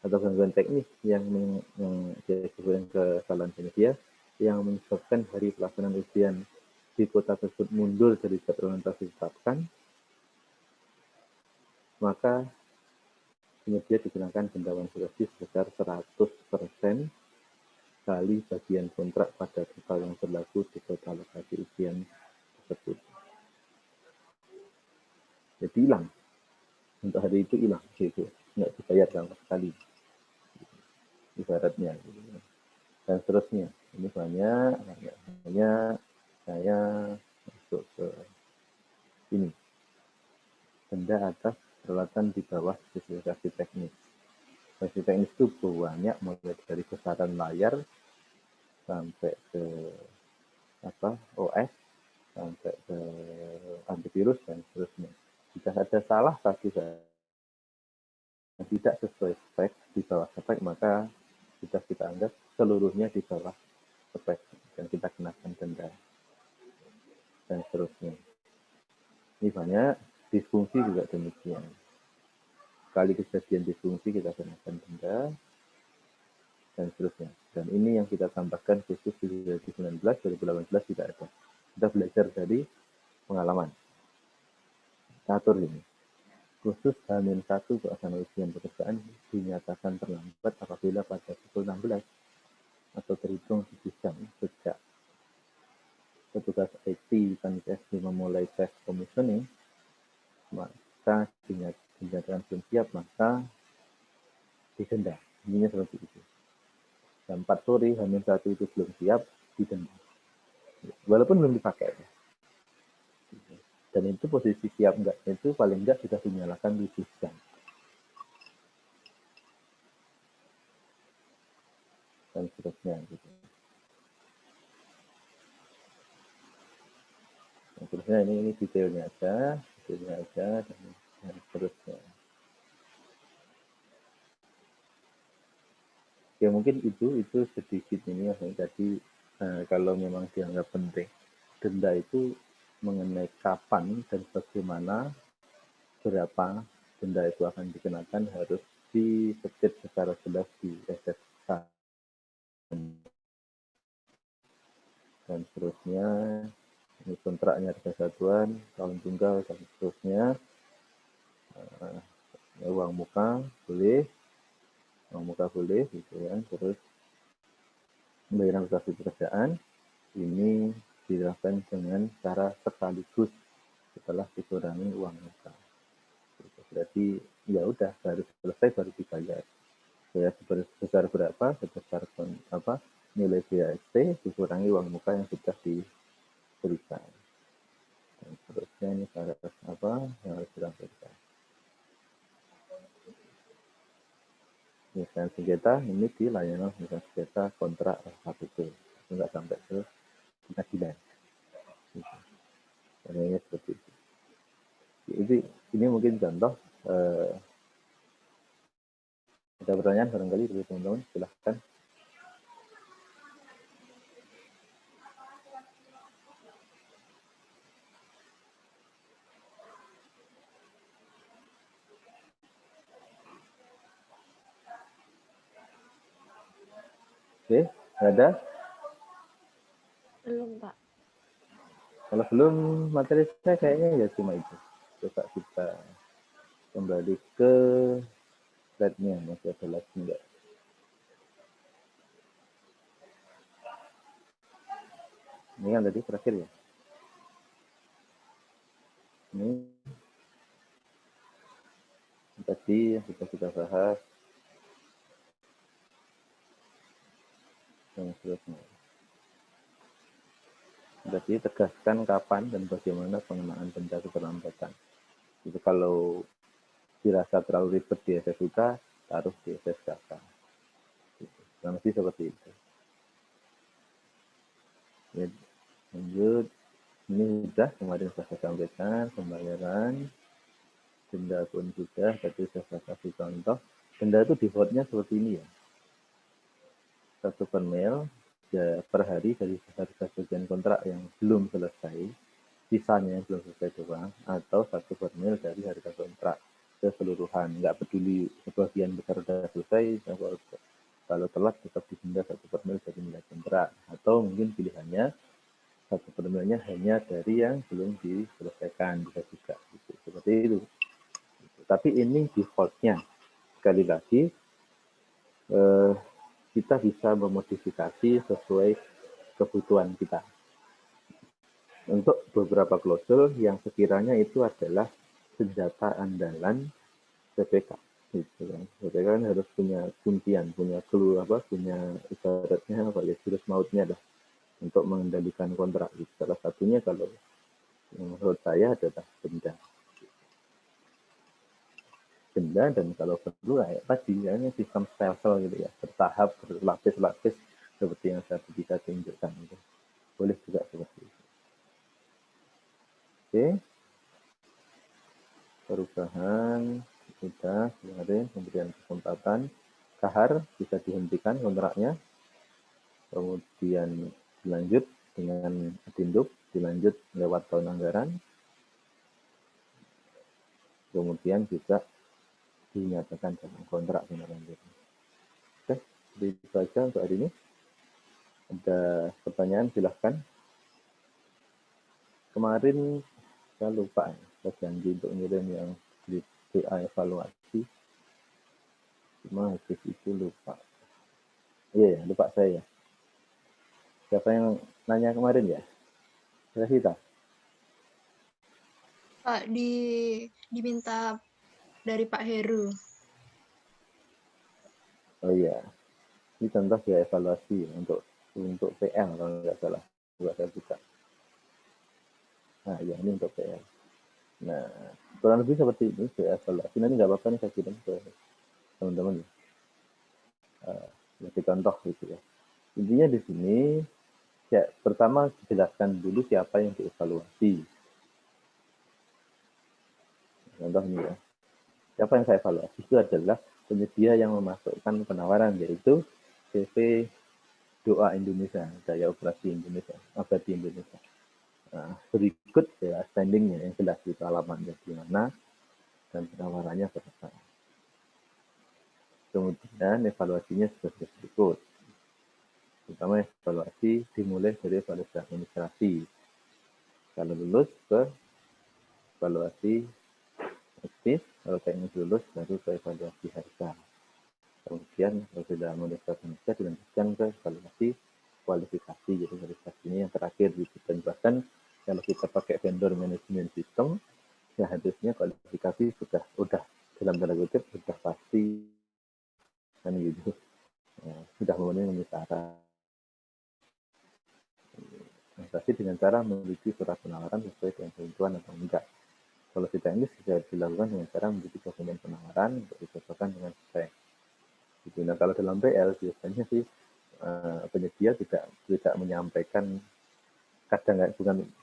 atau gangguan teknis yang disebabkan kesalahan penyedia yang menyebabkan hari pelaksanaan ujian di kota tersebut mundur dari jadwal yang telah ditetapkan, maka penyedia dikenakan denda konsekuensi sebesar 100% kali bagian kontrak pada total yang berlaku di kota lokasi ujian tersebut. Jadi hilang. Untuk hari itu hilang, gitu. Nggak dibayar sama sekali. Ibaratnya. Gitu. Dan seterusnya. Ini banyak saya masuk ke ini. Denda atas peralatan di bawah spesifikasi teknis. Spesifikasi teknis itu banyak, mulai dari besaran layar sampai ke OS, sampai ke antivirus dan seterusnya. Jika ada salah satu yang tidak sesuai spek di bawah spek, maka sudah kita anggap seluruhnya di bawah spek dan kita kenakan denda dan seterusnya. Ini banyak, disfungsi juga demikian. Kali kejadian disfungsi kita kenakan denda dan seterusnya. Dan ini yang kita tambahkan khusus di 2019, 2018 tidak ada. Kita belajar dari pengalaman. Atur ini. Khusus H-1 pelaksanaan ujian pekerjaan dinyatakan terlambat apabila pada pukul 16 atau terhitung 7 jam sejak petugas IT panitia SD memulai tes commissioning, maka dinyatakan belum siap, maka didenda. Intinya seperti itu. Jam 4 sore, H-1 itu belum siap, didenda. Walaupun belum dipakai. Dan itu posisi siap enggak, itu paling enggak sudah dinyalakan 7 jam. Dan seterusnya gitu. Dan seterusnya ini detailnya aja dan seterusnya. Ya mungkin itu sedikit ini ya tadi kalau memang dianggap penting. Denda itu mengenai kapan dan bagaimana berapa denda itu akan dikenakan harus disetir secara jelas di SSK. Dan seterusnya ini kontraknya harga satuan, tahun tunggal dan seterusnya. Uang muka boleh gitu ya. Terus pembayaran prestasi pekerjaan ini dilakukan dengan cara sekaligus setelah dikurangi uang muka. Berarti ya udah baru selesai baru dibayar. Ya sebesar berapa? Sebesar nilai BAST dikurangi uang muka yang sudah diberikan. Dan seterusnya ini syarat apa yang harus dilakukan. Misalnya sengketa ini di layanan misalnya sengketa kontrak RKPP. Enggak sampai ke pengadilan. Ini seperti itu. Jadi ini mungkin contoh. Ada pertanyaan barangkali dari teman-teman, silahkan. Oke, ada?
Belum, Pak.
Kalau belum, materi saya kayaknya ya cuma itu. Coba kita kembali ke slide-nya, masih ada lagi enggak? Ini yang tadi terakhir ya. Ini tadi yang kita bahas yang seterusnya. Jadi tegaskan kapan dan bagaimana pengenaan denda keterlambatan. Itu kalau dirasa terlalu ribet di SSUK, taruh di SSKK. Kurang lebih seperti itu. Ya, lanjut. Ini sudah kemarin saya sampaikan pembayaran. Denda pun sudah, tadi saya kasih contoh. Denda itu defaultnya seperti ini ya. 1 per mil ya, per hari dari harga bagian kontrak yang belum selesai, sisanya yang belum selesai doang, atau 1 per mil dari harga kontrak keseluruhan. Nggak peduli sebagian besar sudah selesai, kalau telat tetap didenda 1 per mil dari nilai kontrak. Atau mungkin pilihannya 1 per milnya hanya dari yang belum diselesaikan, bisa juga. Gitu. Seperti itu. Tapi ini defaultnya. Sekali lagi, kita bisa memodifikasi sesuai kebutuhan kita. Untuk beberapa klausul yang sekiranya itu adalah senjata andalan PPK. Gitu kan. PPK kan harus punya kuncian, punya clue punya ibaratnya jurus mautnya lah untuk mengendalikan kontrak. Gitu. Salah satunya kalau menurut saya adalah denda dan kalau perlu kayak tadi ya sistem stelsel gitu ya, bertahap, berlapis-lapis seperti yang saya bisa tunjukkan itu. Boleh juga seperti itu. Oke, perubahan sudah kemarin, kemudian kesempatan kahar bisa dihentikan kontraknya, kemudian dilanjut dengan adinduk, dilanjut lewat tahun anggaran, kemudian juga dinyatakan dalam kontrak lanjut. Oke, itu saja untuk hari ini. Ada pertanyaan silahkan. Kemarin saya lupa, saya janji untuk ngirim yang BA evaluasi, cuma habis itu lupa. Iya ya, lupa saya. Siapa yang nanya kemarin ya? Kita.
Pak, diminta dari Pak Heru.
Oh iya, ini contoh ya evaluasi untuk PL kalau nggak salah. Coba saya buka. Nah ya, ini untuk PL. Nah, kurang lebih seperti ini ya evaluasi. Nanti nggak apa-apa nih saya kirim ke teman-teman. Sebagai contoh gitu ya. Intinya di sini ya, pertama jelaskan dulu siapa yang dievaluasi. Contoh ini ya. Siapa yang saya evaluasi itu adalah penyedia yang memasukkan penawaran, yaitu CV Doa Indonesia, Daya Operasi Indonesia, Abadi Indonesia. Nah, berikut ya standingnya yang jelas itu alamatnya di mana dan penawarannya berapa. Kemudian evaluasinya sebagai berikut. Pertama evaluasi dimulai dari evaluasi administrasi. Kalau lulus ke evaluasi teknis, kalau teknis lulus baru ke evaluasi harga. Kemudian kalau sudah menyelesaikan harga dilanjutkan ke evaluasi kualifikasi. Jadi kualifikasi ini yang terakhir gitu. Dan bahkan kalau kita pakai vendor management system, ya harusnya kualifikasi sudah dalam tanda kutip sudah pasti kan gitu. Ya, sudah memenuhi syarat. Pasti dengan cara memiliki surat penawaran sesuai dengan ketentuan atau enggak. Kalau kita ini bisa dilakukan dengan cara memiliki dokumen penawaran untuk disesuaikan dengan spek. Gitu. Nah kalau dalam PL biasanya sih penyedia tidak menyampaikan, kadang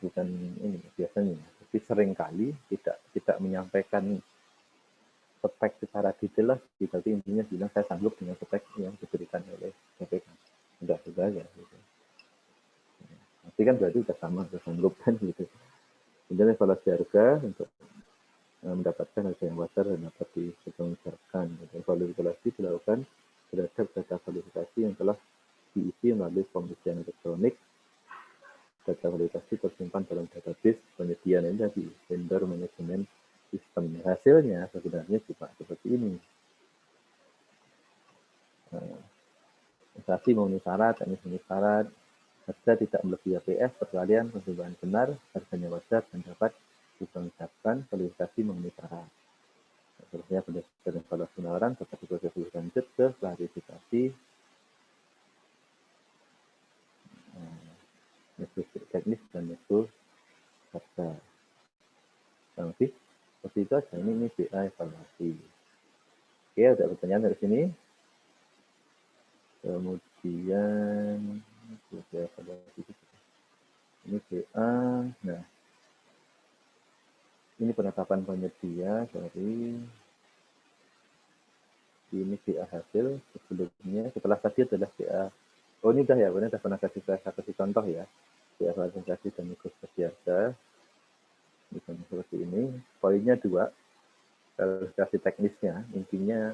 bukan ini biasanya, tapi seringkali tidak menyampaikan spek secara detail lah. Tapi intinya bilang saya sanggup dengan spek yang diberikan oleh KPK. Sudah ya. Gitu. Tapi kan berarti sudah sama, sudah sanggup kan gitu. Kemudian evaluasi harga untuk mendapatkan harga yang wajar dan dapat dipertanggungjawabkan. Evaluasi dilakukan terhadap data kualifikasi yang telah diisi melalui form ujian elektronik. Data kualifikasi tersimpan dalam database penyedia ini tadi, vendor management system. Hasilnya sebenarnya juga seperti ini. Investasi memenuhi syarat, teknis memenuhi syarat, harga tidak melebihi APS, perkalian, percobaan benar, harganya wajar dan dapat dipertanggungjawabkan, kualifikasi memenuhi syarat. Seterusnya berdasarkan evaluasi penawaran dapat diproses lebih lanjut ke klarifikasi metode teknis dan metode harga. Lebih seperti itu aja. Ini BA evaluasi. Oke, ada pertanyaan dari sini. Kemudian BA evaluasi ini BA. Nah, ini penetapan penyedia dari ini BA hasil sebelumnya. Setelah tadi adalah BA. Oh ini udah ya, benar sudah pernah kasih contoh ya. BA evaluasi dan negosiasi harga. Misalnya seperti ini. Poinnya 2. Verifikasi teknisnya, intinya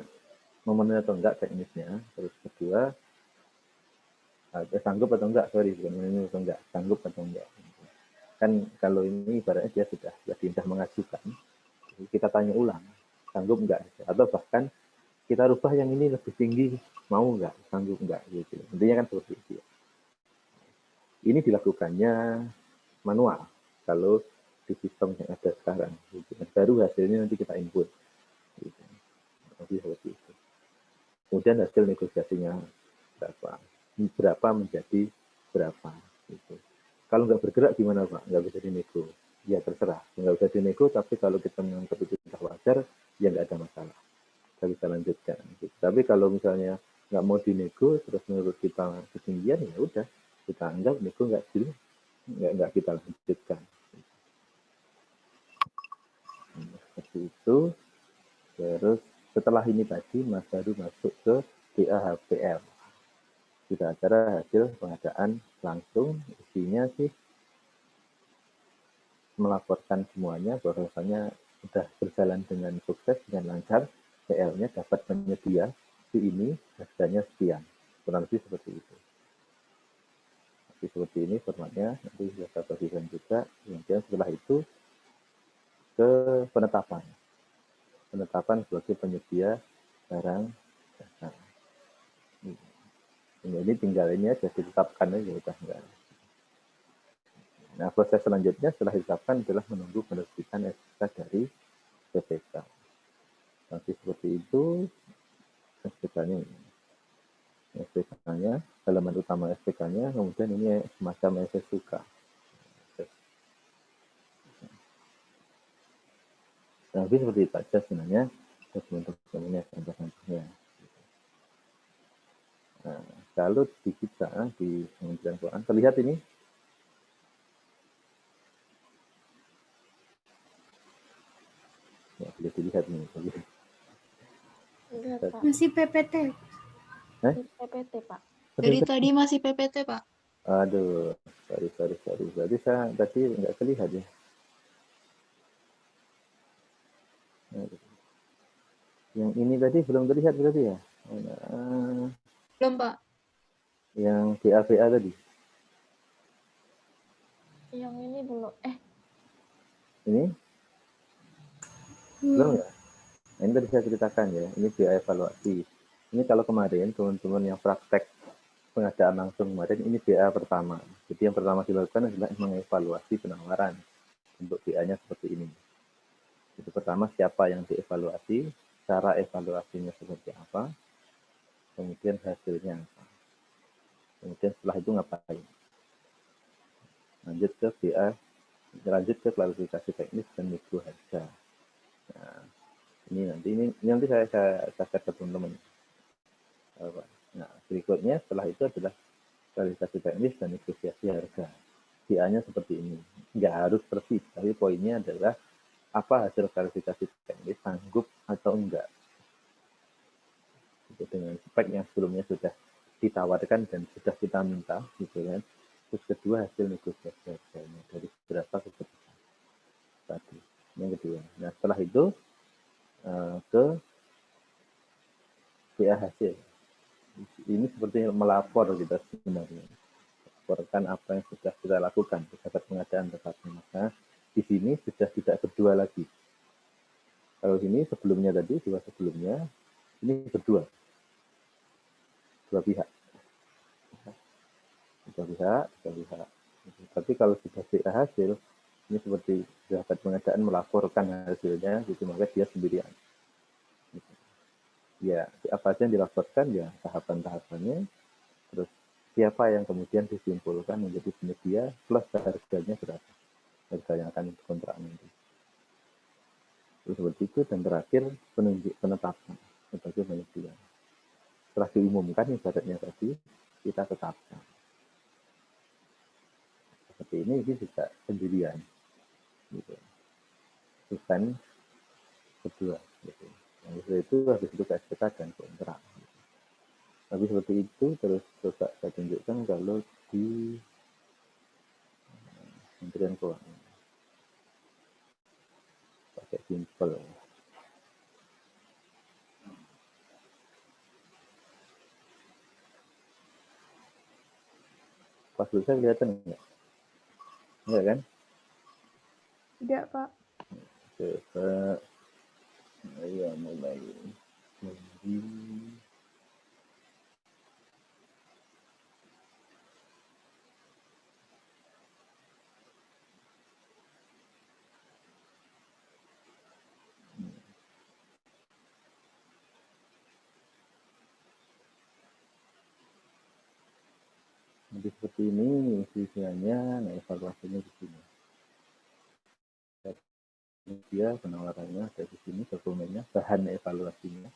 memenuhi atau enggak teknisnya. Terus kedua, sanggup atau enggak, bukan memenuhi atau enggak, sanggup atau enggak. Kan kalau ini ibaratnya dia sudah mengajukan, kita tanya ulang, sanggup enggak, atau bahkan kita rubah yang ini lebih tinggi, mau enggak, sanggup enggak, gitu. Intinya kan seperti itu. Ini dilakukannya manual kalau di sistem yang ada sekarang, gitu. Baru hasilnya nanti kita input, gitu. Jadi seperti itu. Kemudian hasil negosiasinya berapa menjadi berapa, gitu. Kalau nggak bergerak gimana Pak? Nggak bisa dinego. Ya terserah, nggak bisa dinego, tapi kalau kita menganggap itu sudah wajar, ya nggak ada masalah. Kita bisa lanjutkan. Gitu. Tapi kalau misalnya nggak mau dinego, terus menurut kita ketinggian, ya udah, kita anggap nego nggak kita lanjutkan. Seperti itu. Terus setelah ini tadi, Mas baru masuk ke DAHPL. Kita acara hasil pengadaan langsung, isinya sih melaporkan semuanya bahwasanya sudah berjalan dengan sukses, dengan lancar, PL-nya dapat penyedia ini, harganya sekian. Kurang lebih seperti itu. Jadi seperti ini formatnya, nanti saya bagikan juga. Kemudian setelah itu ke penetapan. penetapan sebagai penyedia barang jasa. Ini tinggal ini aja ditetapkan aja udah enggak. Nah, proses selanjutnya setelah ditetapkan adalah menunggu penerbitan SK dari BPK. Nanti seperti itu SPK-nya ini. SPK-nya, halaman utama SPK-nya, kemudian ini semacam SSUK. Tapi seperti itu aja sebenarnya dokumen-dokumennya, contoh-contohnya. Nah, kalau di kita di Kementerian Keuangan terlihat ini ya, boleh dilihat ini.
Enggak, Pak.
Masih PPT.
PPT, Pak.
Dari tadi masih PPT, Pak.
Aduh, sorry. Berarti saya tadi nggak terlihat ya. Yang ini tadi belum terlihat berarti ya?
Belum, Pak.
Yang BA tadi?
Yang ini belum.
Ini? Belum ya? Nah, ini tadi saya ceritakan ya, ini BA evaluasi. Ini kalau kemarin teman-teman yang praktek pengadaan langsung kemarin, ini BA pertama. Jadi yang pertama dilakukan adalah mengevaluasi penawaran. Untuk BA-nya seperti ini. Itu pertama siapa yang dievaluasi, cara evaluasinya seperti apa, kemudian hasilnya apa. Kemudian setelah itu ngapain. Lanjut ke BA, lanjut ke klarifikasi teknis dan nego harga. Nah, ini nanti saya share ke teman-teman. Nah, berikutnya setelah itu adalah klarifikasi teknis dan negosiasi harga. BA-nya seperti ini. Nggak harus persis, tapi poinnya adalah apa hasil klarifikasi teknis, sanggup atau enggak. Itu dengan spek yang sebelumnya sudah ditawarkan dan sudah kita minta, gitu kan. Terus kedua hasil negosiasi harganya dari berapa ke berapa tadi. Yang kedua. Nah setelah itu ke BA hasil. Ini seperti melapor kita sebenarnya. Laporkan apa yang sudah kita lakukan terhadap pengadaan tetapi maka di sini sudah tidak berdua lagi. Kalau ini sebelumnya tadi, dua sebelumnya, ini berdua. Dua pihak. Dua pihak. Tapi kalau sudah BA hasil, ini seperti sahabat pengadaan melaporkan hasilnya, gitu, maka dia sendirian. Ya, apa saja yang dilaporkan, ya tahapan-tahapannya, terus siapa yang kemudian disimpulkan menjadi penyedia, plus harganya berapa, harga yang akan dikontrak nanti. Terus seperti itu, dan terakhir penetapan sebagai penyedia. Setelah diumumkan ibaratnya tadi, kita tetapkan. Seperti ini juga sendirian. Gitu. Bukan kedua. Gitu. Yang itu habis itu ke SPK dan kontrak. Gitu. Tapi seperti itu, terus coba saya tunjukkan kalau di Kementerian Keuangan. Pakai simpel. Pas dulu saya kelihatan enggak? Enggak kan?
Tidak, Pak.
Coba. Ayo mulai. Jadi seperti ini isinya, nah evaluasinya di sini. Dia penawarannya ada di sini, dokumennya, bahan evaluasinya,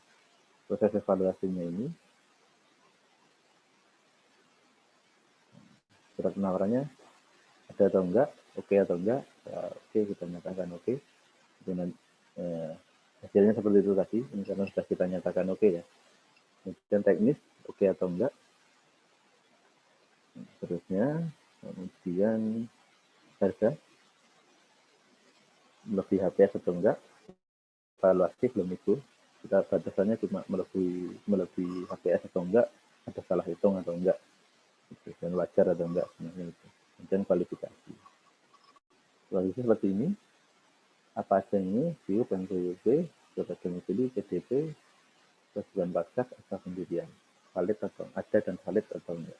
proses evaluasinya ini, surat penawarannya ada atau enggak, oke atau enggak, ya, oke kita nyatakan oke. Dengan hasilnya seperti itu tadi, ini karena sudah kita nyatakan oke ya. Kemudian teknis, oke atau enggak. Terusnya, kemudian harga, melebihi HPS atau enggak, evaluasi belum itu, kita batasannya cuma melebihi HPS atau enggak, ada salah hitung atau enggak, dan wajar atau enggak sebenarnya itu. Kemudian kualifikasi. Kualifikasi seperti ini, apa aja ini, view dan PWP, surat domisili, PDP, kewajiban pajak, asal pendirian, valid atau ada dan valid atau enggak.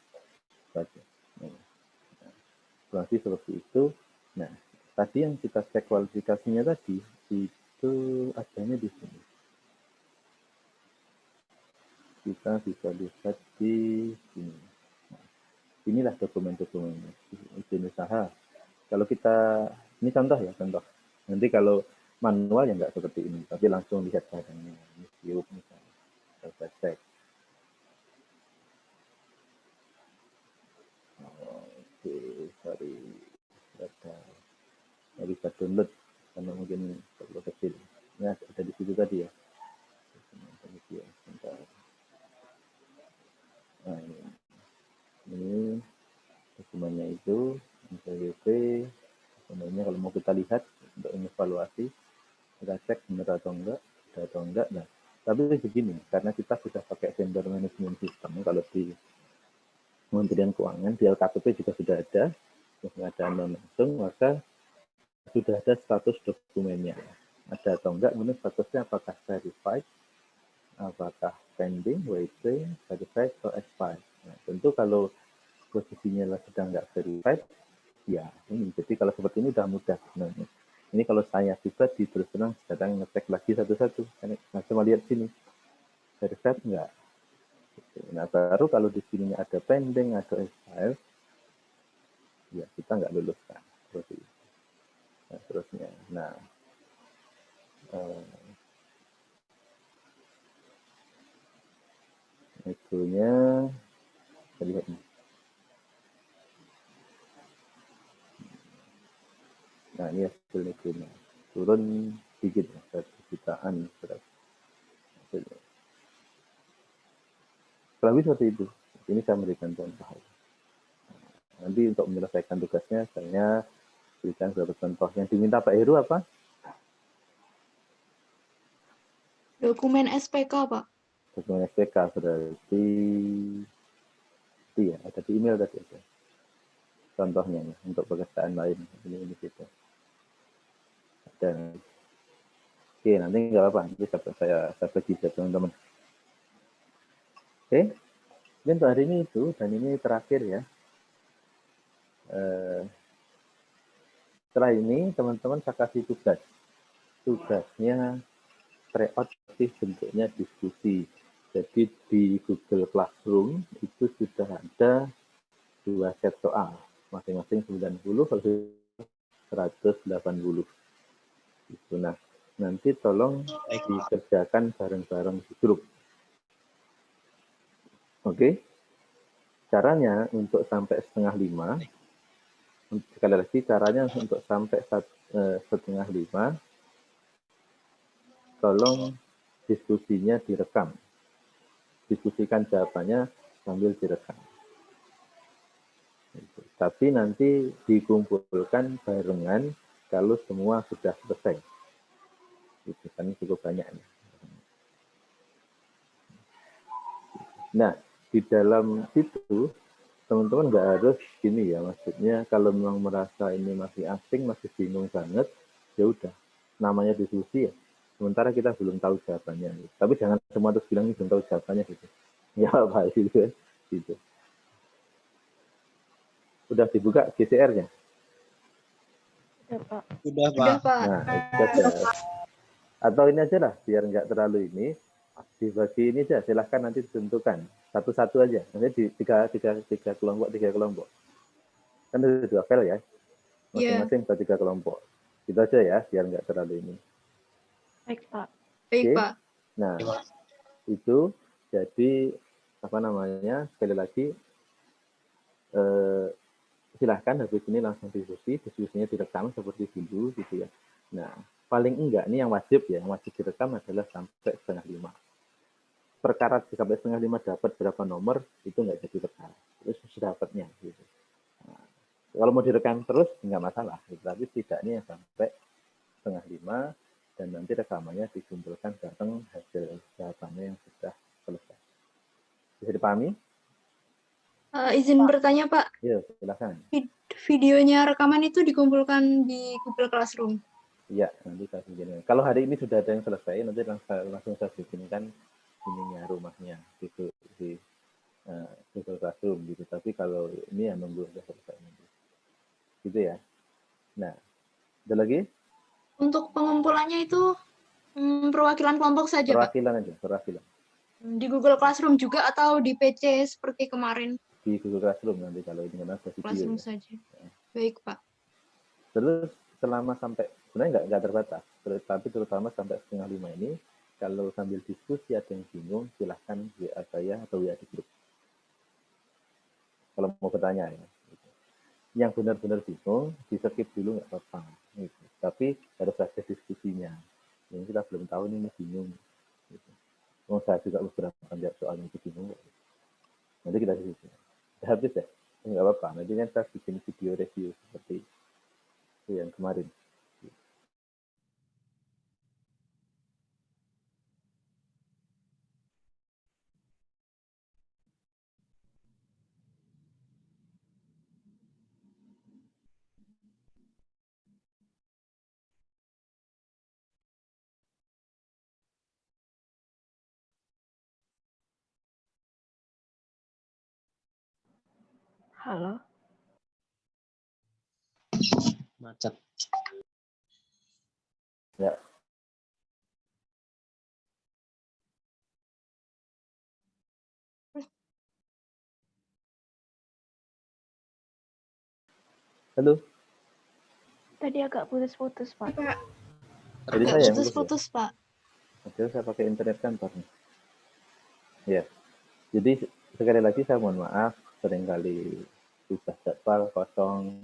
Saja. Kurang lebih seperti itu. Nah, tadi yang kita cek kualifikasinya tadi itu adanya di sini. Kita bisa lihat di sini. Nah, inilah dokumen-dokumennya. Izin usaha. Kalau kita, ini contoh ya, contoh. Nanti kalau manual ya nggak seperti ini, tapi langsung lihat barangnya. Ini siup misalnya. Kita cek. Oke, sorry. Nggak bisa download, karena mungkin terlalu kecil. Ini ada di situ tadi ya. Nah, ini dokumennya itu, NPWP, dokumennya kalau mau kita lihat untuk evaluasi, kita cek benar atau enggak, Nah, tapi begini, karena kita sudah pakai vendor management system, kalau di Kementerian Keuangan, di LKPP juga sudah ada pengadaan langsung, maka sudah ada status dokumennya. Ada atau enggak, kemudian statusnya apakah verified, apakah pending, waiting, verified, atau expired. Nah, tentu kalau posisinya sedang nggak verified, ya ini. Jadi kalau seperti ini udah mudah sebenarnya. Ini kalau saya pribadi terus terang sedang ngecek lagi satu-satu. Nah, cuma lihat sini, verified enggak. Nah, baru kalau di sini ada pending, ada expired, ya kita nggak luluskan. Seperti itu. Nah, terusnya. Nah, itunya kita lihat nih. Nah, ini hasil negonya. Turun sedikit, 1 jutaan. Kurang lebih seperti itu. Ini saya memberikan contoh. Nanti untuk menyelesaikan tugasnya, saya berikan beberapa contoh. Yang diminta Pak Heru apa?
Dokumen SPK, Pak.
Dokumen SPK berarti itu ya, ada di email tadi ada. Contohnya ya, untuk pekerjaan lain. Ini gitu. Dan oke, nanti nggak apa-apa. Nanti saya bagi ke teman-teman. Oke, ini untuk hari ini itu, dan ini terakhir ya. Setelah ini teman-teman saya kasih tugas. Tugasnya tryout bentuknya diskusi. Jadi di Google Classroom itu sudah ada 2 set soal, masing-masing 90 versus 180. Itu. Nah, nanti tolong dikerjakan bareng-bareng di grup. Oke? Caranya untuk sampai 4:30, sekali lagi caranya untuk sampai 4:30, tolong diskusinya direkam. Diskusikan jawabannya sambil direkam. Tapi nanti dikumpulkan barengan kalau semua sudah selesai. Itu kan cukup banyak. Nah, di dalam situ teman-teman nggak harus gini ya, maksudnya kalau memang merasa ini masih asing, masih bingung banget, ya udah, namanya diskusi ya. Sementara kita belum tahu jawabannya. Tapi jangan semua terus bilang ini belum tahu jawabannya gitu. Ya apa gitu. Gitu. Udah dibuka GCR-nya?
Ya, Pak.
Sudah,
Udah,
Pak.
Pak.
Nah, sudah. Atau ini aja lah, biar nggak terlalu ini, dibagi ini aja, silahkan nanti ditentukan. Satu-satu aja, nanti di tiga kelompok. Kan ada 2 file ya, masing-masing ke 3 kelompok. Itu aja ya, biar nggak terlalu ini.
Baik, Pak.
Baik,
Oke.
Pak.
Nah, itu jadi apa namanya, sekali lagi silahkan habis ini langsung diskusinya direkam seperti dulu gitu ya. Nah, paling enggak nih yang wajib direkam adalah sampai 4:30. Perkara sampai 4:30 dapat berapa nomor itu enggak jadi perkara, terus dapatnya gitu. Nah, kalau mau direkam terus enggak masalah, gitu. Tapi setidaknya sampai 4:30 dan nanti rekamannya dikumpulkan bareng hasil jawabannya yang sudah selesai. Bisa dipahami?
Izin bertanya, Pak.
Ya, silakan.
Videonya rekaman itu dikumpulkan di Google Classroom.
Iya, nanti saya bikinkan. Kalau hari ini sudah ada yang selesai, nanti langsung saya bikinkan ininya, rumahnya di Google Classroom gitu. Tapi kalau ini ya nunggu udah selesai nanti. Gitu ya. Nah, ada lagi?
Untuk pengumpulannya itu perwakilan kelompok saja, Pak?
Perwakilan aja, perwakilan.
Di Google Classroom juga atau di PC seperti kemarin?
Di Google Classroom nanti kalau ini karena ada video
Classroom
ya.
saja. Baik, Pak.
Terus selama sampai, sebenarnya nggak terbatas, tapi terutama sampai 4:30 ini, kalau sambil diskusi ada yang bingung, silahkan WA saya atau WA di grup. Kalau mau bertanya ya. Yang benar-benar bingung, di-skip dulu nggak apa-apa. Gitu. Tapi harus ada diskusinya. Yang kita belum tahu ini bingung. Gitu. Saya juga beberapa jawab soal itu bingung. Nanti kita diskusi. Udah habis ya? Nggak apa-apa. Nanti kan saya bikin video review seperti itu yang kemarin.
Halo.
Macet.
Ya. Halo.
Tadi agak putus-putus, Pak.
Pak.
Jadi
Agak
saya yang
putus-putus, Pak.
Oke, saya pakai internet kantor nih. Ya. Jadi sekali lagi saya mohon maaf, seringkali susah jadwal kosong,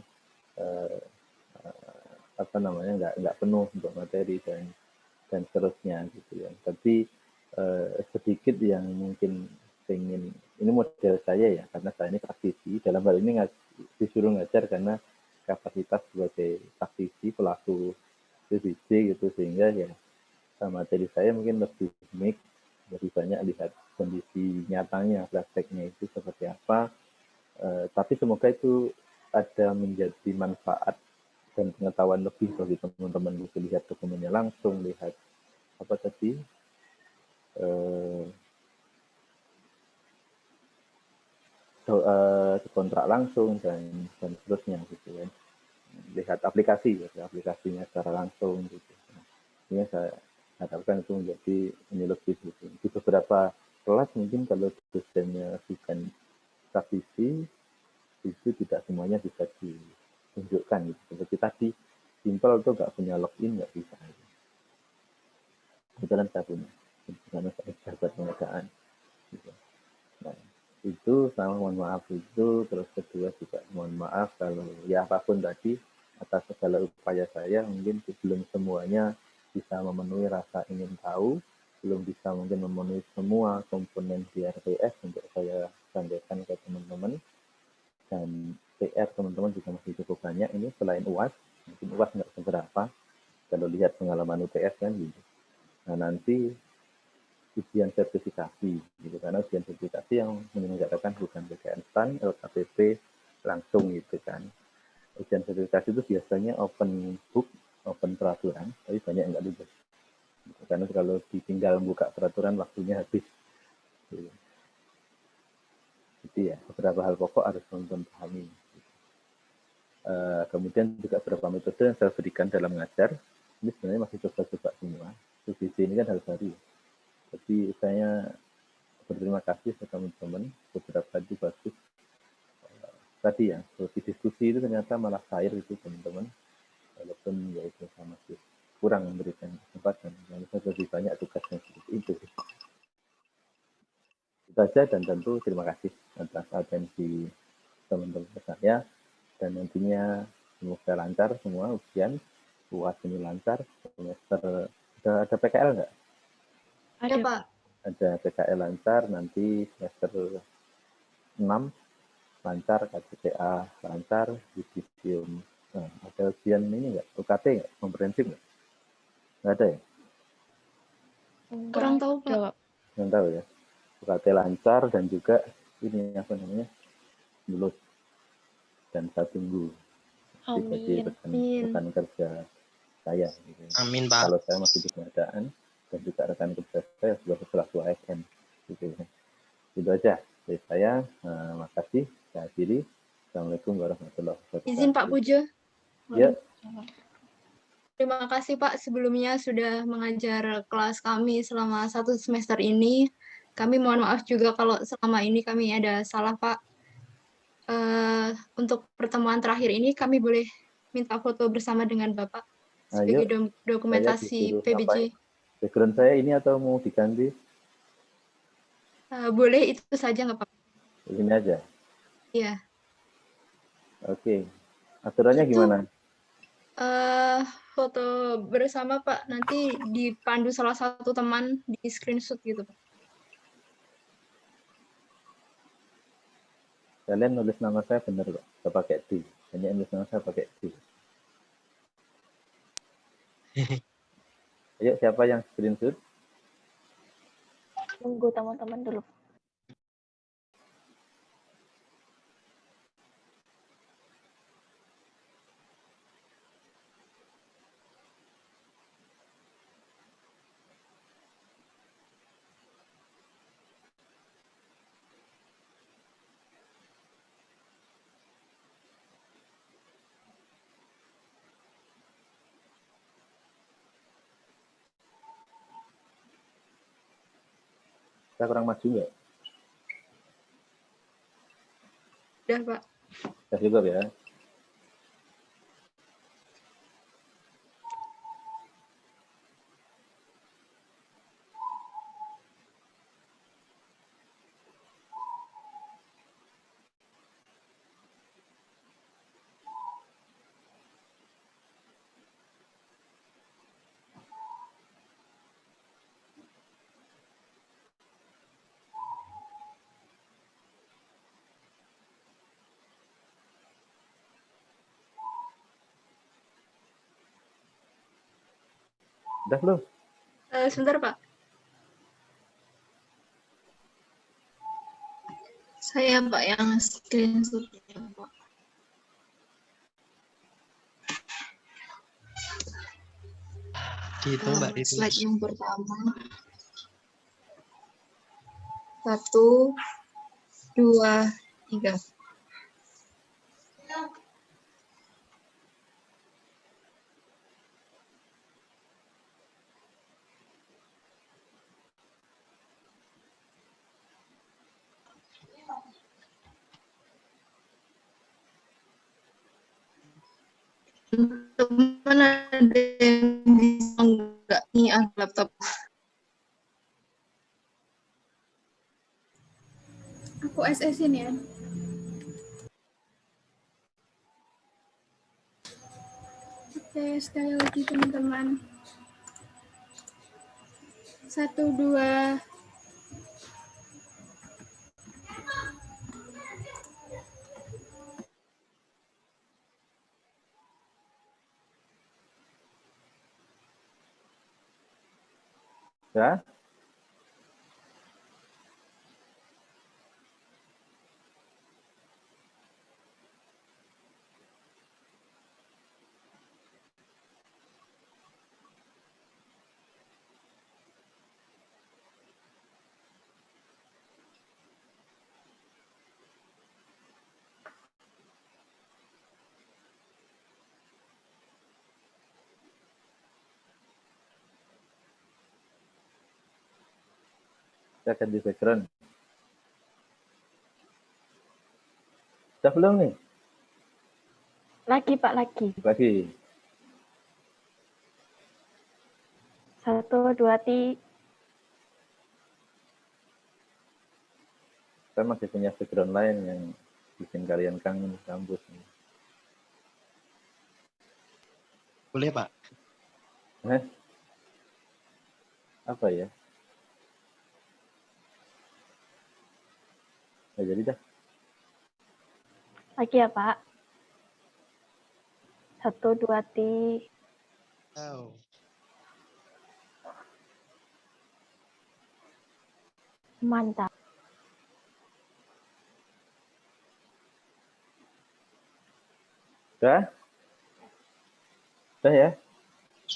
apa namanya nggak penuh untuk materi dan seterusnya gitu ya. Tapi sedikit yang mungkin ingin, ini model saya ya, karena saya ini praktisi, dalam hal ini disuruh ngajar karena kapasitas sebagai praktisi pelaku PBJ gitu, sehingga ya materi saya mungkin lebih mix, lebih banyak lihat kondisi nyatanya, prakteknya itu seperti apa. Tapi semoga itu ada menjadi manfaat dan pengetahuan lebih bagi teman-teman, bisa lihat dokumennya langsung, lihat apa tadi, kontrak langsung dan seterusnya gitu ya. Lihat aplikasinya secara langsung gitu. Ini saya harapkan itu menjadi ini lebih gitu. Di beberapa kelas mungkin kalau dosennya bukan praktisi, itu tidak semuanya bisa ditunjukkan gitu. Seperti tadi, simpel itu nggak punya login, nggak bisa. Kebetulan saya punya, karena saya jabat pengadaan. Gitu. Nah, itu sama mohon maaf itu, terus kedua juga mohon maaf kalau ya apapun tadi, atas segala upaya saya mungkin belum semuanya bisa memenuhi rasa ingin tahu, belum bisa mungkin memenuhi semua komponen di RPS untuk saya sampaikan ke teman-teman. Dan PR teman-teman juga masih cukup banyak ini selain UAS, mungkin UAS nggak seberapa kalau lihat pengalaman UTS kan gitu. Nah nanti ujian sertifikasi gitu, karena ujian sertifikasi yang menyelenggarakan bukan BKN STAN, LKPP langsung gitu kan. Ujian sertifikasi itu biasanya open book, open peraturan, tapi banyak yang nggak lulus. Gitu. Karena kalau ditinggal buka peraturan waktunya habis. Gitu. Jadi ya beberapa hal pokok harus teman-teman pahami. Kemudian juga beberapa metode yang saya berikan dalam mengajar, ini sebenarnya masih coba-coba semua. PBJ ini kan hal baru. Jadi saya berterima kasih ke teman-teman, beberapa itu bagus. Tadi ya, seperti diskusi itu ternyata malah cair itu teman-teman. Walaupun ya itu saya masih kurang memberikan kesempatan, karena saya lebih banyak tugasnya seperti itu. Itu saja, dan tentu terima kasih atas atensi teman-teman saya, dan nantinya semoga lancar semua ujian, UAS ini lancar, semester ada PKL nggak?
Ada, Pak.
Ada PKL lancar, nanti semester 6 lancar, KCPA lancar, yudisium. Nah, ada ujian ini nggak? UKT nggak? Komprehensif nggak? Nggak ada ya?
Kurang tahu, Pak.
Jawab.
Nggak tahu ya. UKT lancar dan juga ini apa namanya? Lulus. Dan saya tunggu sebagai rekan kerja saya. Gitu.
Amin, Pak.
Kalau saya masih di keadaan dan juga rekan kerja saya sebagai pelaku ASN. Gitu. Itu aja dari saya. Makasih. Saya akhiri. Assalamualaikum warahmatullahi wabarakatuh.
Izin Pak Pujo.
Ya,
Terima kasih Pak sebelumnya sudah mengajar kelas kami selama 1 semester ini. Kami mohon maaf juga kalau selama ini kami ada salah Pak. Untuk pertemuan terakhir ini kami boleh minta foto bersama dengan Bapak sebagai
saya
dokumentasi
disuruh
PBJ.
background saya ini atau mau diganti?
Boleh itu saja nggak Pak?
Ini aja.
Iya.
Oke. Aturannya
Itu,
gimana?
foto bersama Pak, nanti dipandu salah satu teman di screenshot gitu Pak.
Kalian nulis nama saya benar kok, nggak pakai D. Hanya nulis nama saya pakai D. Ayo, siapa yang screenshot?
Tunggu teman-teman dulu.
Saya kurang maju nggak?
Udah Pak.
Saya juga ya. Udah belum?
Sebentar Pak. Saya Pak yang screenshotnya Pak.
Dihitung, Mbak. Dihitung.
Slide yang pertama. 1, 2, 3. Teman ada yang bisa nggak nih laptop?
Aku SS-in ya. Oke, sekali lagi teman-teman. 1, 2.
Ya? Saya ganti background. Udah belum nih?
Lagi Pak, lagi.
Lagi.
1, 2, 3.
Saya masih punya background lain yang bikin kalian kangen kampus.
Boleh, Pak.
Apa ya? Nggak jadi dah.
Lagi ya Pak. 1, 2, 3.
Oh.
Mantap.
Udah? Udah ya?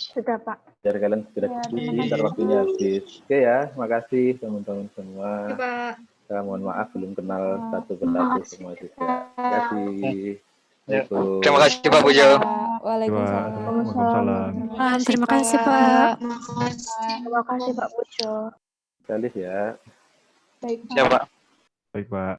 Sudah, Pak.
Biar kalian segera
Ya,
diskusi,
terima
ntar
kasih.
waktunya habis. Oke ya, makasih teman-teman semua.
Oke, Pak.
Saya mohon maaf belum kenal satu
Terima
persatu
kasih.
semua juga. Terima kasih.
Ya.
Assalamualaikum.
Terima kasih Pak Pujo.
Waalaikumsalam.
Waalaikumsalam.
Terima kasih Pak.
Terima kasih, Pak Pujo.
Sekali ya.
Baik, Pak.
Siapa?
Baik, Pak.